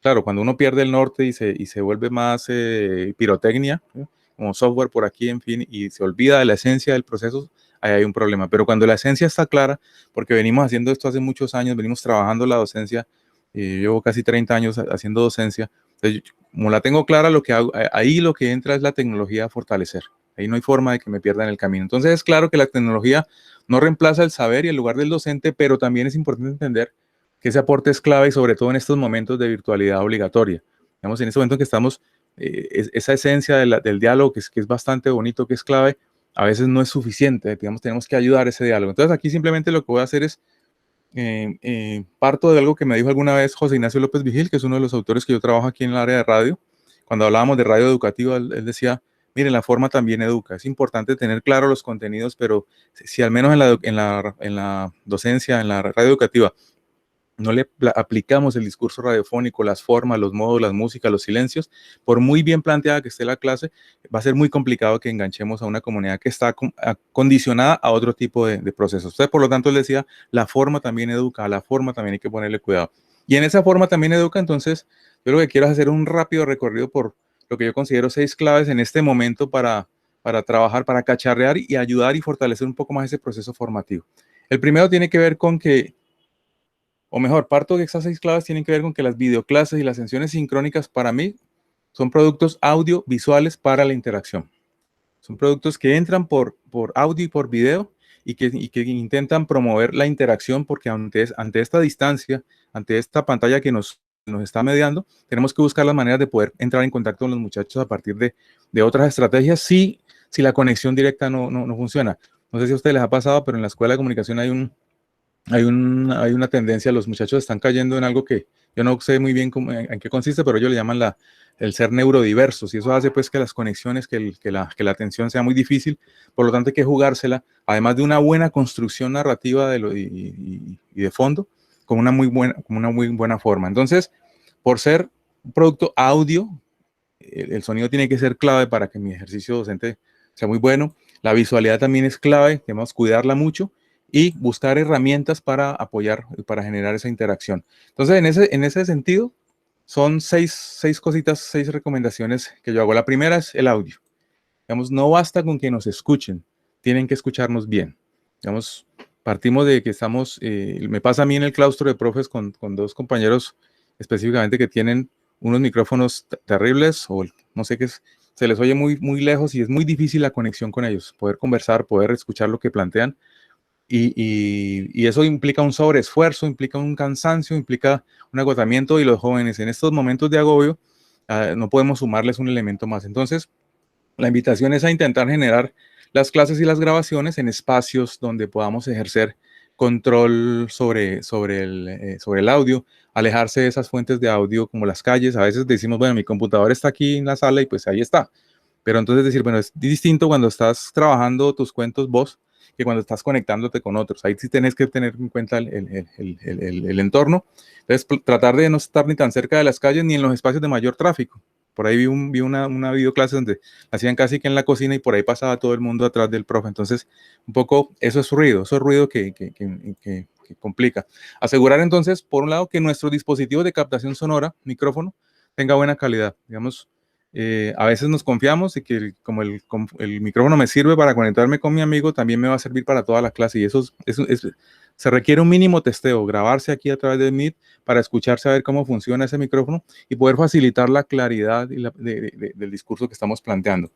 B: Claro, cuando uno pierde el norte y se vuelve más pirotecnia, ¿no? Como software por aquí, en fin, y se olvida de la esencia del proceso, ahí hay un problema. Pero cuando la esencia está clara, porque venimos haciendo esto hace muchos años, venimos trabajando la docencia, llevo casi 30 años haciendo docencia, entonces, como la tengo clara, lo que hago, ahí lo que entra es la tecnología a fortalecer. Ahí no hay forma de que me pierda en el camino. Entonces es claro que la tecnología no reemplaza el saber y el lugar del docente, pero también es importante entender que ese aporte es clave y sobre todo en estos momentos de virtualidad obligatoria. Digamos, en este momento en que estamos, esa esencia del diálogo, que es bastante bonito, que es clave, a veces no es suficiente. Digamos, tenemos que ayudar a ese diálogo. Entonces aquí simplemente lo que voy a hacer es, parto de algo que me dijo alguna vez José Ignacio López Vigil, que es uno de los autores que yo trabajo aquí en el área de radio. Cuando hablábamos de radio educativa, él decía, miren, la forma también educa. Es importante tener claro los contenidos, pero si al menos en la docencia, en la radio educativa, no le aplicamos el discurso radiofónico, las formas, los modos, las músicas, los silencios, por muy bien planteada que esté la clase, va a ser muy complicado que enganchemos a una comunidad que está condicionada a otro tipo de procesos. Entonces, por lo tanto, él decía, la forma también educa, a la forma también hay que ponerle cuidado. Y en esa forma también educa, entonces, yo lo que quiero es hacer un rápido recorrido por lo que yo considero 6 claves en este momento para trabajar, para cacharrear y ayudar y fortalecer un poco más ese proceso formativo. El primero tiene que ver con que, o mejor, parto de estas 6 claves tienen que ver con que las videoclases y las sesiones sincrónicas para mí son productos audiovisuales para la interacción. Son productos que entran por audio y por video y que intentan promover la interacción porque ante esta distancia, ante esta pantalla que nos está mediando, tenemos que buscar las maneras de poder entrar en contacto con los muchachos a partir de otras estrategias si la conexión directa no funciona. No sé si a ustedes les ha pasado, pero en la escuela de comunicación hay una tendencia, los muchachos están cayendo en algo que yo no sé muy bien en qué consiste, pero ellos le llaman el ser neurodiversos y eso hace pues que las conexiones, que la atención sea muy difícil, por lo tanto hay que jugársela, además de una buena construcción narrativa y de fondo, con una muy buena forma. Entonces, por ser un producto audio, el sonido tiene que ser clave para que mi ejercicio docente sea muy bueno. La visualidad también es clave, debemos cuidarla mucho y buscar herramientas para apoyar, para generar esa interacción. Entonces, en ese sentido, son 6 cositas, 6 recomendaciones que yo hago. La primera es el audio. Digamos, no basta con que nos escuchen, tienen que escucharnos bien. Digamos, partimos de que estamos, me pasa a mí en el claustro de profes con 2 compañeros específicamente que tienen unos micrófonos terribles o no sé qué es, se les oye muy lejos y es muy difícil la conexión con ellos, poder conversar, poder escuchar lo que plantean. Y eso implica un sobreesfuerzo, implica un cansancio, implica un agotamiento y los jóvenes en estos momentos de agobio no podemos sumarles un elemento más. Entonces, la invitación es a intentar generar las clases y las grabaciones en espacios donde podamos ejercer control sobre el audio, alejarse de esas fuentes de audio como las calles. A veces decimos, bueno, mi computador está aquí en la sala y pues ahí está. Pero entonces decir, bueno, es distinto cuando estás trabajando tus cuentos vos que cuando estás conectándote con otros. Ahí sí tenés que tener en cuenta el entorno. Entonces, tratar de no estar ni tan cerca de las calles ni en los espacios de mayor tráfico. Por ahí vi una videoclase donde hacían casi que en la cocina y por ahí pasaba todo el mundo atrás del profe. Entonces, un poco eso es ruido que complica. Asegurar entonces, por un lado, que nuestros dispositivos de captación sonora, micrófono, tenga buena calidad. Digamos, a veces nos confiamos de que como el micrófono me sirve para conectarme con mi amigo, también me va a servir para toda la clase, y se requiere un mínimo testeo, grabarse aquí a través de Meet para escuchar, saber cómo funciona ese micrófono y poder facilitar la claridad del discurso que estamos planteando.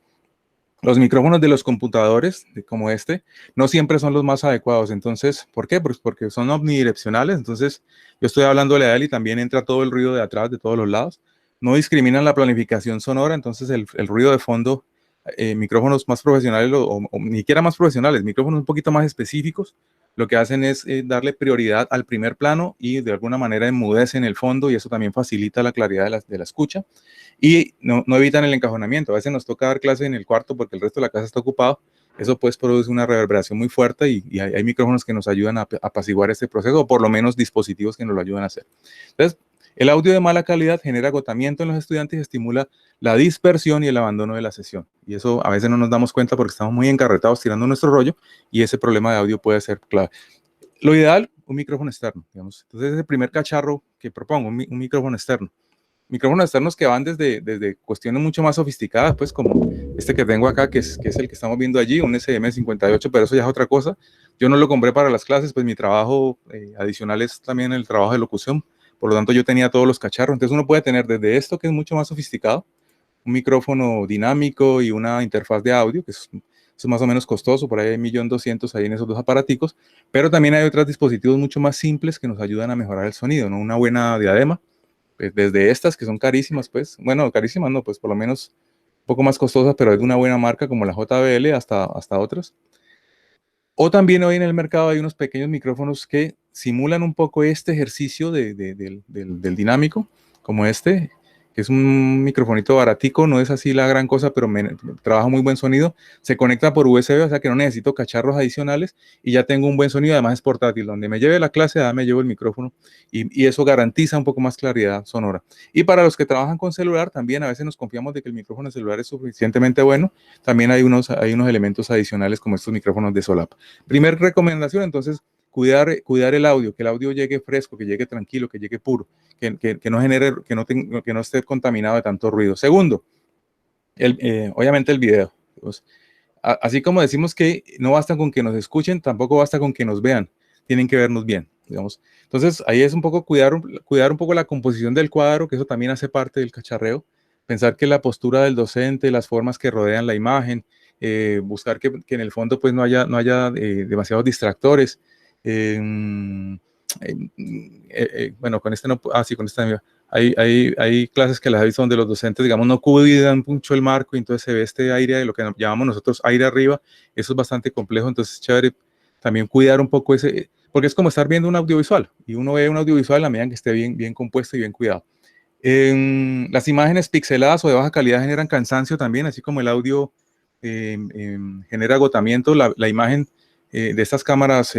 B: Los micrófonos de los computadores, como este, no siempre son los más adecuados. Entonces, ¿por qué? Pues porque son omnidireccionales. Entonces, yo estoy hablándole a él y también entra todo el ruido de atrás, de todos los lados. No discriminan la planificación sonora, entonces el ruido de fondo, micrófonos más profesionales o ni siquiera más profesionales, micrófonos un poquito más específicos, lo que hacen es darle prioridad al primer plano y de alguna manera enmudecen el fondo, y eso también facilita la claridad de la escucha. Y no evitan el encajonamiento. A veces nos toca dar clase en el cuarto porque el resto de la casa está ocupado. Eso pues produce una reverberación muy fuerte, y hay micrófonos que nos ayudan a apaciguar este proceso, o por lo menos dispositivos que nos lo ayudan a hacer. Entonces, el audio de mala calidad genera agotamiento en los estudiantes y estimula la dispersión y el abandono de la sesión. Y eso a veces no nos damos cuenta porque estamos muy encarretados tirando nuestro rollo, y ese problema de audio puede ser clave. Lo ideal, un micrófono externo, digamos. Entonces, es el primer cacharro que propongo, un micrófono externo. Micrófonos externos que van desde cuestiones mucho más sofisticadas, pues como este que tengo acá, que es el que estamos viendo allí, un SM58, pero eso ya es otra cosa. Yo no lo compré para las clases, pues mi trabajo adicional es también el trabajo de locución. Por lo tanto, yo tenía todos los cacharros. Entonces, uno puede tener desde esto, que es mucho más sofisticado, un micrófono dinámico y una interfaz de audio, que es más o menos costoso, por ahí hay 1.200.000 ahí en esos dos aparaticos, pero también hay otros dispositivos mucho más simples que nos ayudan a mejorar el sonido, ¿no? Una buena diadema, pues desde estas que son carísimas, pues, bueno, carísimas no, pues por lo menos un poco más costosas, pero es de una buena marca como la JBL hasta otras. O también hoy en el mercado hay unos pequeños micrófonos que simulan un poco este ejercicio del dinámico, como este, que es un microfonito baratico, no es así la gran cosa, pero trabaja muy buen sonido. Se conecta por USB, o sea que no necesito cacharros adicionales, y ya tengo un buen sonido. Además es portátil, donde me lleve la clase, me llevo el micrófono, y eso garantiza un poco más claridad sonora. Y para los que trabajan con celular, también a veces nos confiamos de que el micrófono celular es suficientemente bueno. También hay unos elementos adicionales como estos micrófonos de solapa. Primera recomendación, entonces, cuidar el audio, que el audio llegue fresco, que llegue tranquilo, que llegue puro, que no genere, que no esté contaminado de tanto ruido. Segundo, obviamente el video. Pues, así como decimos que no basta con que nos escuchen, tampoco basta con que nos vean, tienen que vernos bien, digamos. Entonces, ahí es un poco cuidar un poco la composición del cuadro, que eso también hace parte del cacharreo. Pensar que la postura del docente, las formas que rodean la imagen, buscar que en el fondo pues no haya demasiados distractores. Bueno, con este no, sí, con esta hay clases que las he visto donde los docentes, digamos, no cuidan mucho el marco, y entonces se ve este aire, de lo que llamamos nosotros aire arriba. Eso es bastante complejo, entonces es chévere también cuidar un poco ese, porque es como estar viendo un audiovisual, y uno ve un audiovisual a medida que esté bien compuesto y bien cuidado. Las imágenes pixeladas o de baja calidad generan cansancio también, así como el audio genera agotamiento. La imagen de estas cámaras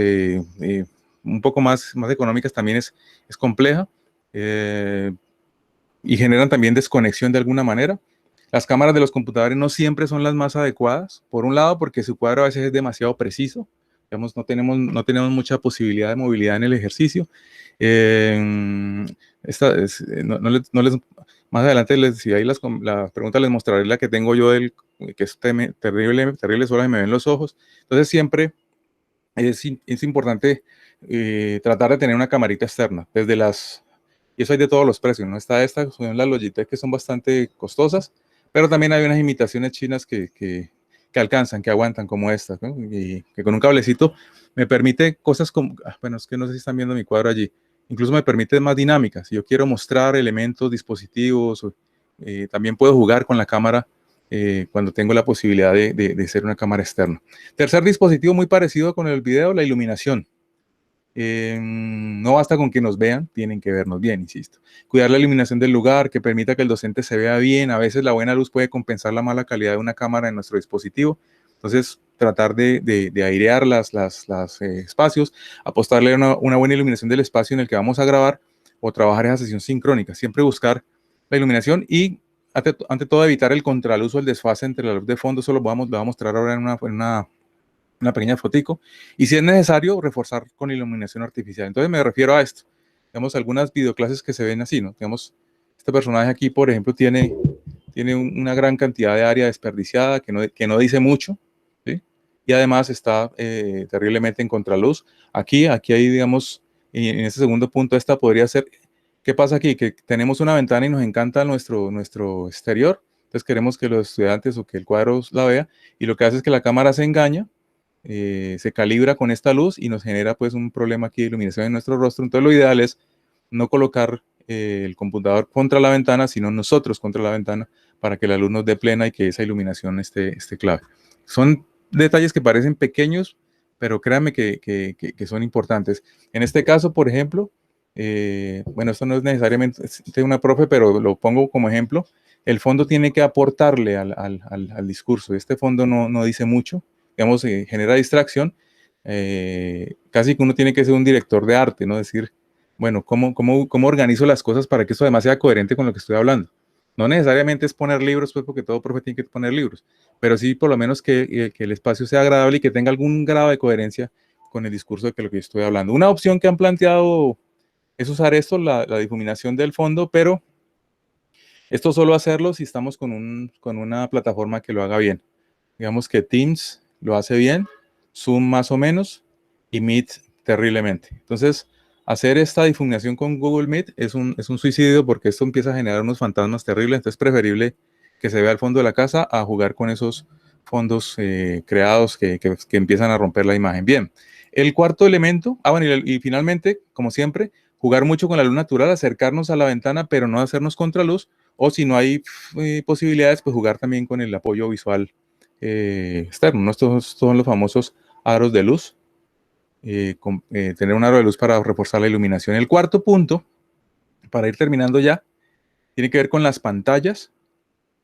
B: un poco más económicas también es compleja, y generan también desconexión de alguna manera. Las cámaras de los computadores no siempre son las más adecuadas, por un lado porque su cuadro a veces es demasiado preciso, digamos, no tenemos mucha posibilidad de movilidad en el ejercicio. Más adelante, si hay las preguntas, les mostraré la que tengo yo, que es terrible, solo se me ven los ojos. Entonces siempre es importante tratar de tener una camarita externa, y eso hay de todos los precios, ¿no? Está son las Logitech, que son bastante costosas, pero también hay unas imitaciones chinas que alcanzan, que aguantan, como esta, ¿no? Y que con un cablecito me permite cosas como, bueno, es que no sé si están viendo mi cuadro allí, incluso me permite más dinámicas. Si yo quiero mostrar elementos, dispositivos, también puedo jugar con la cámara cuando tengo la posibilidad de ser una cámara externa. Tercer dispositivo muy parecido con el video, la iluminación. No basta con que nos vean, tienen que vernos bien, insisto. Cuidar la iluminación del lugar, que permita que el docente se vea bien. A veces la buena luz puede compensar la mala calidad de una cámara en nuestro dispositivo. Entonces, tratar de airear los espacios, apostarle a una buena iluminación del espacio en el que vamos a grabar o trabajar esa sesión sincrónica. Siempre buscar la iluminación y, ante todo, evitar el contraluz o el desfase entre la luz de fondo. Eso lo voy a mostrar ahora en una una pequeña fotico, y si es necesario, reforzar con iluminación artificial. Entonces me refiero a esto. Digamos, algunas videoclases que se ven así, ¿no? Digamos, este personaje aquí, por ejemplo, tiene una gran cantidad de área desperdiciada que no dice mucho, ¿sí? Y además está terriblemente en contraluz. Aquí hay, digamos, en ese segundo punto, esta podría ser, ¿qué pasa aquí? Que tenemos una ventana y nos encanta nuestro exterior, entonces queremos que los estudiantes o que el cuadro la vea, y lo que hace es que la cámara se engaña, se calibra con esta luz y nos genera pues un problema aquí de iluminación en nuestro rostro. Entonces lo ideal es no colocar el computador contra la ventana, sino nosotros contra la ventana, para que la luz nos dé plena y que esa iluminación esté clave. Son detalles que parecen pequeños, pero créanme que son importantes. En este caso, por ejemplo, bueno, esto no es necesariamente una profe, pero lo pongo como ejemplo. El fondo tiene que aportarle al discurso. Este fondo no dice mucho, digamos, genera distracción. Casi que uno tiene que ser un director de arte, ¿no? Decir, bueno, ¿cómo organizo las cosas para que esto además sea coherente con lo que estoy hablando? No necesariamente es poner libros, pues, porque todo profe tiene que poner libros, pero sí por lo menos que el espacio sea agradable y que tenga algún grado de coherencia con el discurso de lo que estoy hablando. Una opción que han planteado es usar esto, la difuminación del fondo, pero esto solo hacerlo si estamos con una plataforma que lo haga bien. Digamos que Teams lo hace bien, Zoom más o menos y Meet terriblemente. Entonces, hacer esta difuminación con Google Meet es un suicidio, porque esto empieza a generar unos fantasmas terribles. Entonces, es preferible que se vea el fondo de la casa a jugar con esos fondos creados que empiezan a romper la imagen. Bien, el cuarto elemento, bueno, y finalmente, como siempre, jugar mucho con la luz natural, acercarnos a la ventana, pero no hacernos contraluz, o si no hay posibilidades, pues jugar también con el apoyo visual externo, ¿no? Estos son los famosos aros de luz. Tener un aro de luz para reforzar la iluminación. El cuarto punto, para ir terminando ya, tiene que ver con las pantallas.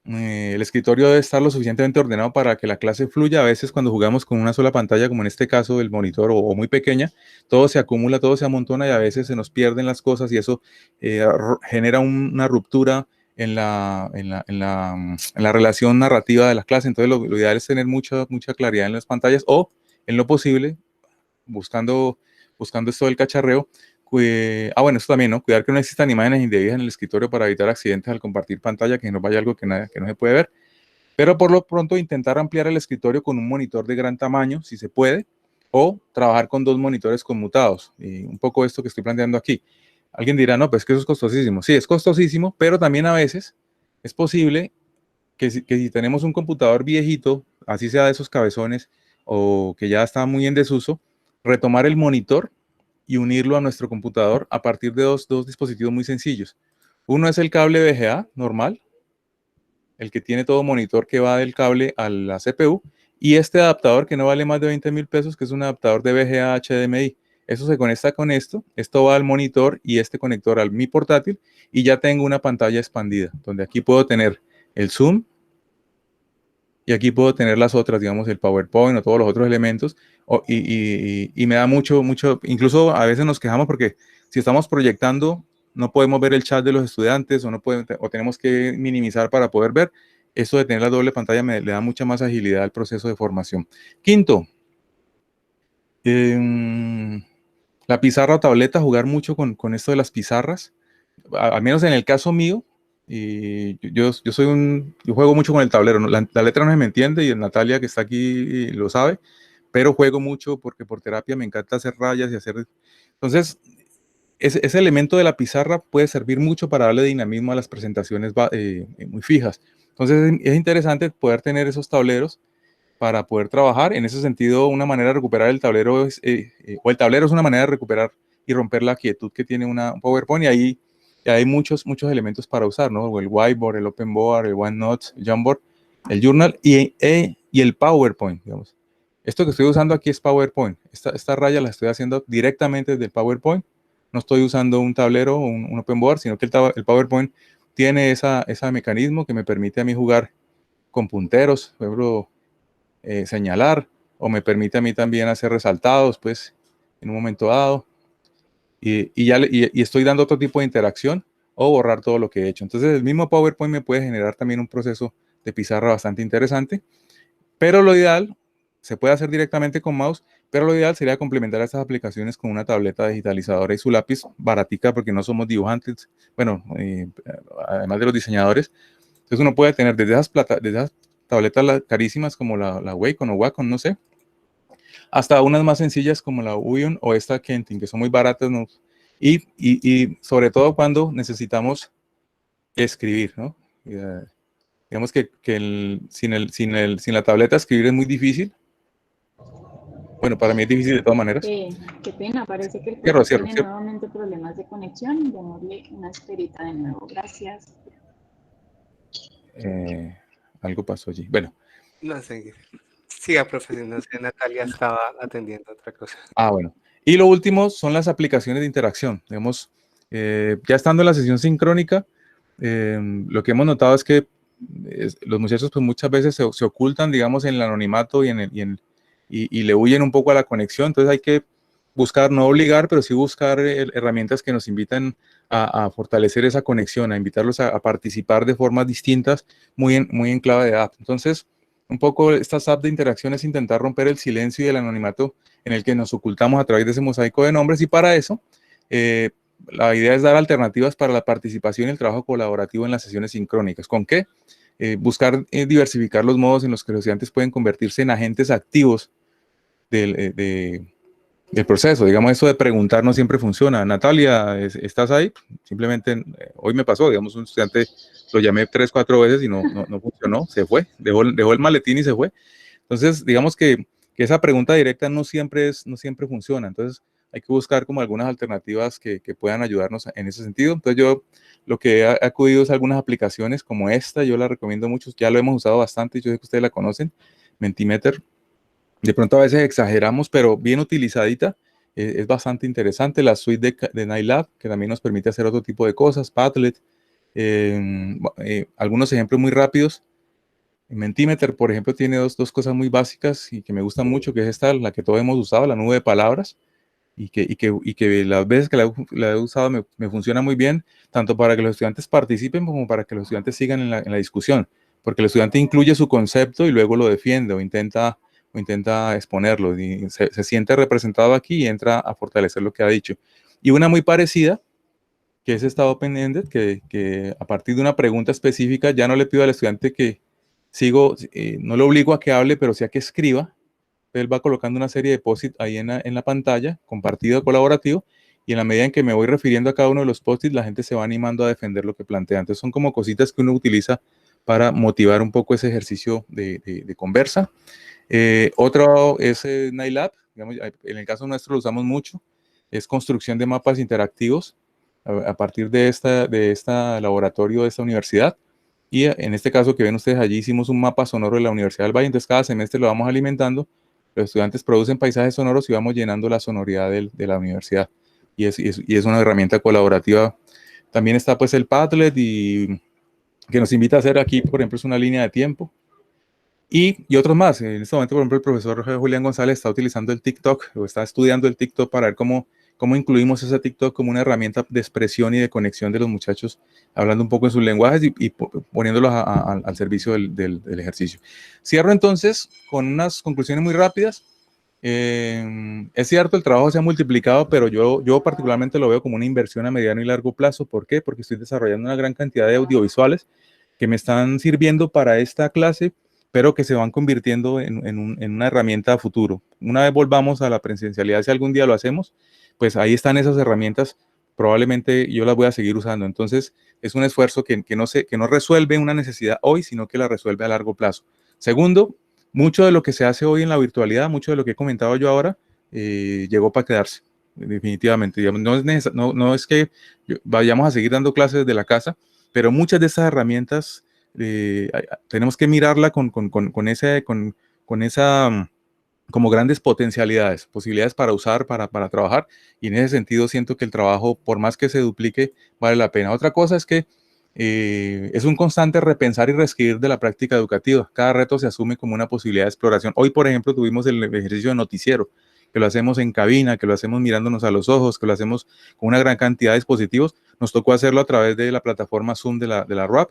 B: El escritorio debe estar lo suficientemente ordenado para que la clase fluya. A veces cuando jugamos con una sola pantalla, como en este caso el monitor, o muy pequeña, todo se acumula, todo se amontona y a veces se nos pierden las cosas, y eso genera una ruptura en la relación narrativa de la clase. Entonces lo ideal es tener mucha claridad en las pantallas, o en lo posible, buscando esto del cacharreo. Bueno, esto también, ¿no? Cuidar que no existan imágenes indebidas en el escritorio para evitar accidentes al compartir pantalla, que no vaya algo que no se puede ver. Pero por lo pronto intentar ampliar el escritorio con un monitor de gran tamaño, si se puede, o trabajar con 2 monitores conmutados. Y un poco esto que estoy planteando aquí. Alguien dirá, no, pues que eso es costosísimo. Sí, es costosísimo, pero también a veces es posible que si tenemos un computador viejito, así sea de esos cabezones, o que ya está muy en desuso, retomar el monitor y unirlo a nuestro computador a partir de dos dispositivos muy sencillos. Uno es el cable VGA normal, el que tiene todo monitor, que va del cable a la CPU, y este adaptador que no vale más de 20.000 pesos, que es un adaptador de VGA HDMI. Eso se conecta con esto va al monitor y este conector al mi portátil, y ya tengo una pantalla expandida, donde aquí puedo tener el Zoom, y aquí puedo tener las otras, digamos, el PowerPoint o todos los otros elementos, y me da mucho, incluso a veces nos quejamos porque si estamos proyectando, no podemos ver el chat de los estudiantes, o tenemos que minimizar para poder ver. Eso de tener la doble pantalla le da mucha más agilidad al proceso de formación. Quinto, la pizarra o tableta, jugar mucho con esto de las pizarras. Al menos en el caso mío, y yo juego mucho con el tablero, ¿no? La letra no me entiende, y Natalia, que está aquí, lo sabe, pero juego mucho porque por terapia me encanta hacer rayas y hacer. Entonces, ese elemento de la pizarra puede servir mucho para darle dinamismo a las presentaciones muy fijas. Entonces, es interesante poder tener esos tableros para poder trabajar. En ese sentido, una manera de recuperar el tablero o el tablero es una manera de recuperar y romper la quietud que tiene un PowerPoint, y ahí hay muchos elementos para usar, ¿no? O el whiteboard, el open board, el OneNote, el Jamboard, el journal y el PowerPoint, digamos. Esto que estoy usando aquí es PowerPoint. Esta raya la estoy haciendo directamente desde el PowerPoint. No estoy usando un tablero o un open board, sino que el PowerPoint tiene ese mecanismo que me permite a mí jugar con punteros, por ejemplo, señalar, o me permite a mí también hacer resaltados, pues, en un momento dado, y estoy dando otro tipo de interacción, o borrar todo lo que he hecho. Entonces, el mismo PowerPoint me puede generar también un proceso de pizarra bastante interesante, pero lo ideal se puede hacer directamente con mouse, pero lo ideal sería complementar estas aplicaciones con una tableta digitalizadora y su lápiz baratica, porque no somos dibujantes, bueno, además de los diseñadores. Entonces uno puede tener desde esas tabletas carísimas como la Wacom o Wacom, no sé, hasta unas más sencillas como la Uion o esta Kenting, que son muy baratas, ¿no? Y sobre todo cuando necesitamos escribir, ¿no? Digamos que sin la tableta escribir es muy difícil. Bueno, para mí es difícil de todas maneras.
C: Qué pena, parece que el
B: Cierro.
C: tiene nuevamente problemas de conexión. Démosle una esperita de nuevo, gracias.
B: Algo pasó allí. Bueno.
A: No sé. Siga, profesor. No sé, Natalia estaba atendiendo otra cosa.
B: Bueno. Y lo último son las aplicaciones de interacción. Digamos, ya estando en la sesión sincrónica, lo que hemos notado es que los muchachos pues muchas veces se ocultan, digamos, en el anonimato y le huyen un poco a la conexión. Entonces hay que buscar, no obligar, pero sí buscar herramientas que nos invitan a fortalecer esa conexión, a invitarlos a participar de formas distintas, muy en clave de app. Entonces, un poco estas apps de interacción es intentar romper el silencio y el anonimato en el que nos ocultamos a través de ese mosaico de nombres, y para eso la idea es dar alternativas para la participación y el trabajo colaborativo en las sesiones sincrónicas. ¿Con qué? Buscar diversificar los modos en los que los estudiantes pueden convertirse en agentes activos del proceso. Digamos, eso de preguntar no siempre funciona. Natalia, ¿estás ahí? Simplemente hoy me pasó, digamos, un estudiante lo llamé 3, 4 veces y no funcionó, se fue, dejó el maletín y se fue. Entonces, digamos que esa pregunta directa no siempre funciona. Entonces, hay que buscar como algunas alternativas que puedan ayudarnos en ese sentido. Entonces, yo lo que he acudido es a algunas aplicaciones como esta, yo la recomiendo mucho, ya lo hemos usado bastante, yo sé que ustedes la conocen, Mentimeter. De pronto a veces exageramos, pero bien utilizadita, es bastante interesante. La suite de Nighlab, que también nos permite hacer otro tipo de cosas, Padlet. Algunos ejemplos muy rápidos. Mentimeter, por ejemplo, tiene dos cosas muy básicas y que me gustan mucho, que es esta, la que todos hemos usado, la nube de palabras, y que las veces que la he usado me funciona muy bien, tanto para que los estudiantes participen como para que los estudiantes sigan en la discusión, porque el estudiante incluye su concepto y luego lo defiende o intenta exponerlo, y se siente representado aquí y entra a fortalecer lo que ha dicho. Y una muy parecida, que es esta open-ended, que a partir de una pregunta específica ya no le pido al estudiante que no lo obligo a que hable, pero sí a que escriba. Él va colocando una serie de post-it ahí en la pantalla, compartido, colaborativo, y en la medida en que me voy refiriendo a cada uno de los post-it, la gente se va animando a defender lo que plantea. Entonces son como cositas que uno utiliza para motivar un poco ese ejercicio de conversa. Otro es Nighlab, digamos, en el caso nuestro lo usamos mucho, es construcción de mapas interactivos a partir de esta laboratorio de esta universidad. Y en este caso que ven ustedes allí, hicimos un mapa sonoro de la Universidad del Valle. Entonces cada semestre lo vamos alimentando, los estudiantes producen paisajes sonoros y vamos llenando la sonoridad de la universidad, y es una herramienta colaborativa. También está pues el Padlet, y que nos invita a hacer aquí, por ejemplo, es una línea de tiempo. Y otros más. En este momento, por ejemplo, el profesor Julián González está utilizando el TikTok, o está estudiando el TikTok para ver cómo incluimos ese TikTok como una herramienta de expresión y de conexión de los muchachos, hablando un poco en sus lenguajes y poniéndolos al servicio del ejercicio. Cierro entonces con unas conclusiones muy rápidas. Es cierto, el trabajo se ha multiplicado, pero yo particularmente lo veo como una inversión a mediano y largo plazo. ¿Por qué? Porque estoy desarrollando una gran cantidad de audiovisuales que me están sirviendo para esta clase, pero que se van convirtiendo en una herramienta a futuro. Una vez volvamos a la presencialidad, si algún día lo hacemos, pues ahí están esas herramientas, probablemente yo las voy a seguir usando. Entonces, es un esfuerzo que no resuelve una necesidad hoy, sino que la resuelve a largo plazo. Segundo, mucho de lo que se hace hoy en la virtualidad, mucho de lo que he comentado yo ahora, llegó para quedarse, definitivamente. Digamos, no es que vayamos a seguir dando clases desde la casa, pero muchas de esas herramientas tenemos que mirarla con esa como grandes posibilidades para usar, para trabajar, y en ese sentido siento que el trabajo, por más que se duplique, vale la pena. Otra cosa es que es un constante repensar y reescribir de la práctica educativa. Cada reto se asume como una posibilidad de exploración. Hoy, por ejemplo, tuvimos el ejercicio de noticiero, que lo hacemos en cabina, que lo hacemos mirándonos a los ojos, que lo hacemos con una gran cantidad de dispositivos. Nos tocó hacerlo a través de la plataforma Zoom de la RUAP.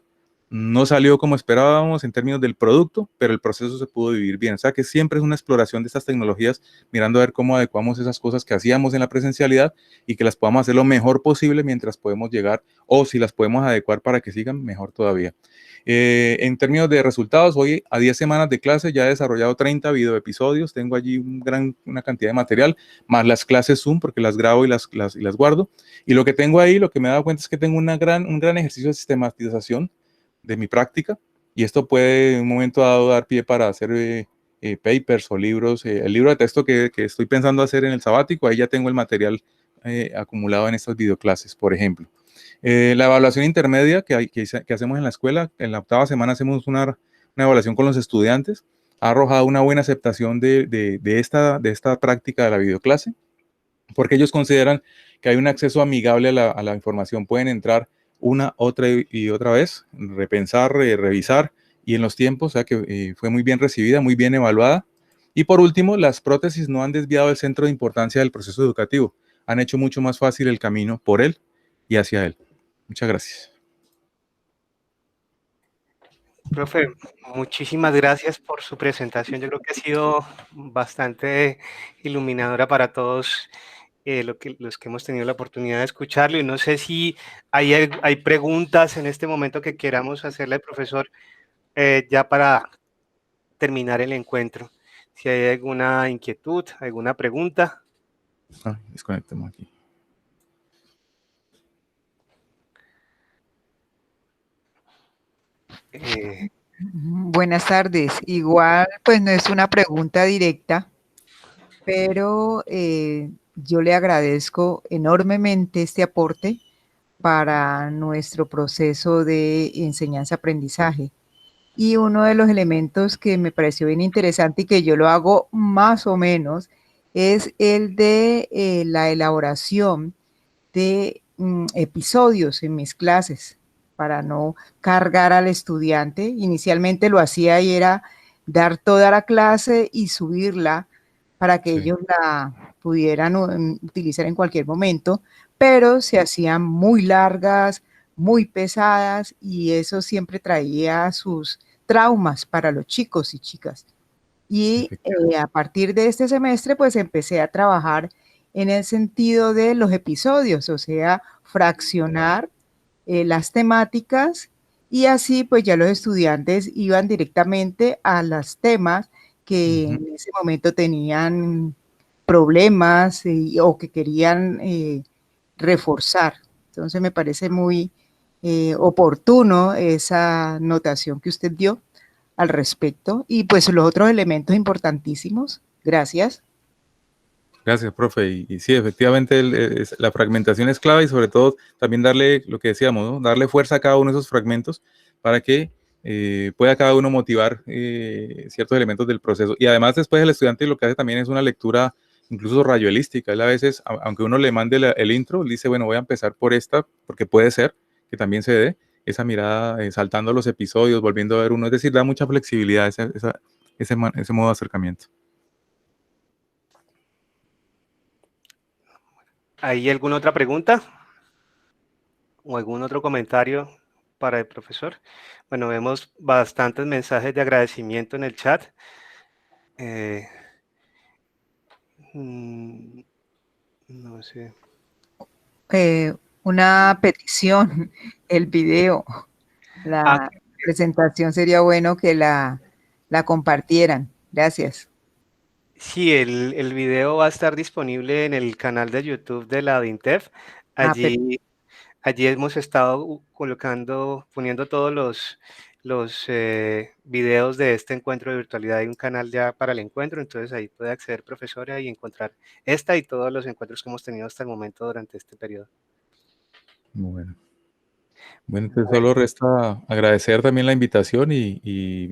B: no salió como esperábamos en términos del producto, pero el proceso se pudo vivir bien. O sea que siempre es una exploración de estas tecnologías, mirando a ver cómo adecuamos esas cosas que hacíamos en la presencialidad y que las podamos hacer lo mejor posible mientras podemos llegar, o si las podemos adecuar para que sigan, mejor todavía. En términos de resultados, hoy a 10 semanas de clase ya he desarrollado 30 videoepisodios, tengo allí una cantidad de material, más las clases Zoom, porque las grabo y las guardo. Y lo que tengo ahí, lo que me he dado cuenta es que tengo un gran ejercicio de sistematización de mi práctica, y esto puede en un momento dado dar pie para hacer papers o libros. El libro de texto que estoy pensando hacer en el sabático, ahí ya tengo el material acumulado en estas videoclases, por ejemplo. La evaluación intermedia que hacemos en la escuela, en la 8ª semana hacemos una evaluación con los estudiantes, ha arrojado una buena aceptación de esta práctica de la videoclase, porque ellos consideran que hay un acceso amigable a la información. Pueden entrar una, otra y otra vez, repensar, revisar, y en los tiempos, o sea que fue muy bien recibida, muy bien evaluada. Y por último, las prótesis no han desviado el centro de importancia del proceso educativo, han hecho mucho más fácil el camino por él y hacia él. Muchas gracias.
A: Profe, muchísimas gracias por su presentación. Yo creo que ha sido bastante iluminadora para todos los que hemos tenido la oportunidad de escucharlo. Y no sé si hay preguntas en este momento que queramos hacerle al profesor ya para terminar el encuentro. Si hay alguna inquietud, alguna pregunta.
B: Desconectemos aquí.
D: Buenas tardes. Igual, pues no es una pregunta directa, pero yo le agradezco enormemente este aporte para nuestro proceso de enseñanza-aprendizaje. Y uno de los elementos que me pareció bien interesante y que yo lo hago más o menos es el de la elaboración de episodios en mis clases para no cargar al estudiante. Inicialmente lo hacía y era dar toda la clase y subirla para que ellos la pudieran utilizar en cualquier momento, pero se hacían muy largas, muy pesadas, y eso siempre traía sus traumas para los chicos y chicas. Y a partir de este semestre, pues empecé a trabajar en el sentido de los episodios, o sea, fraccionar las temáticas, y así pues ya los estudiantes iban directamente a los temas que en ese momento tenían problemas o que querían reforzar. Entonces me parece muy oportuno esa notación que usted dio al respecto, y pues los otros elementos importantísimos. Gracias.
B: Gracias, profe. Y sí, efectivamente la fragmentación es clave, y sobre todo también darle lo que decíamos, ¿no? Darle fuerza a cada uno de esos fragmentos para que pueda cada uno motivar ciertos elementos del proceso. Y además después el estudiante lo que hace también es una lectura incluso rayuelística. Él a veces, aunque uno le mande el intro, él dice, bueno, voy a empezar por esta, porque puede ser que también se dé esa mirada saltando los episodios, volviendo a ver uno. Es decir, da mucha flexibilidad ese modo de acercamiento.
A: ¿Hay alguna otra pregunta? ¿O algún otro comentario para el profesor? Bueno, vemos bastantes mensajes de agradecimiento en el chat. No sé.
D: Una petición, el video, la presentación sería bueno que la compartieran. Gracias.
A: Sí, el video va a estar disponible en el canal de YouTube de la DINTEF. Allí hemos estado poniendo todos los videos de este encuentro de virtualidad. Hay un canal ya para el encuentro, entonces ahí puede acceder, profesora, y encontrar esta y todos los encuentros que hemos tenido hasta el momento durante este periodo.
B: Bueno. Bueno, entonces solo resta agradecer también la invitación, y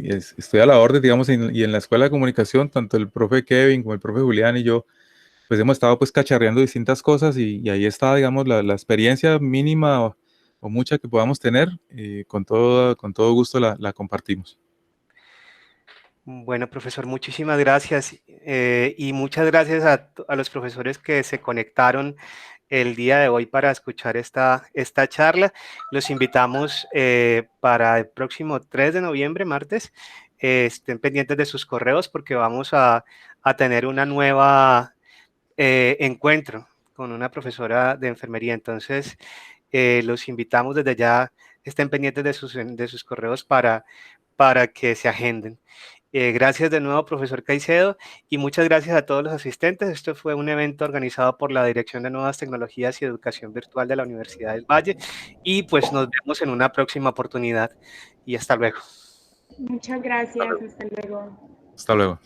B: estoy a la orden, digamos, y en la Escuela de Comunicación, tanto el profe Kevin como el profe Julián y yo, pues hemos estado pues cacharreando distintas cosas, y ahí está, digamos, la experiencia mínima o mucha que podamos tener, con todo gusto la compartimos.
A: Bueno, profesor, muchísimas gracias y muchas gracias a los profesores que se conectaron el día de hoy para escuchar esta charla. Los invitamos para el próximo 3 de noviembre, martes. Estén pendientes de sus correos porque vamos a tener una nueva encuentro con una profesora de enfermería. Entonces, los invitamos desde ya, estén pendientes de sus correos para que se agenden. Gracias de nuevo, profesor Caicedo, y muchas gracias a todos los asistentes. Esto fue un evento organizado por la Dirección de Nuevas Tecnologías y Educación Virtual de la Universidad del Valle, y pues nos vemos en una próxima oportunidad, y hasta luego.
C: Muchas gracias, hasta luego.
B: Hasta luego.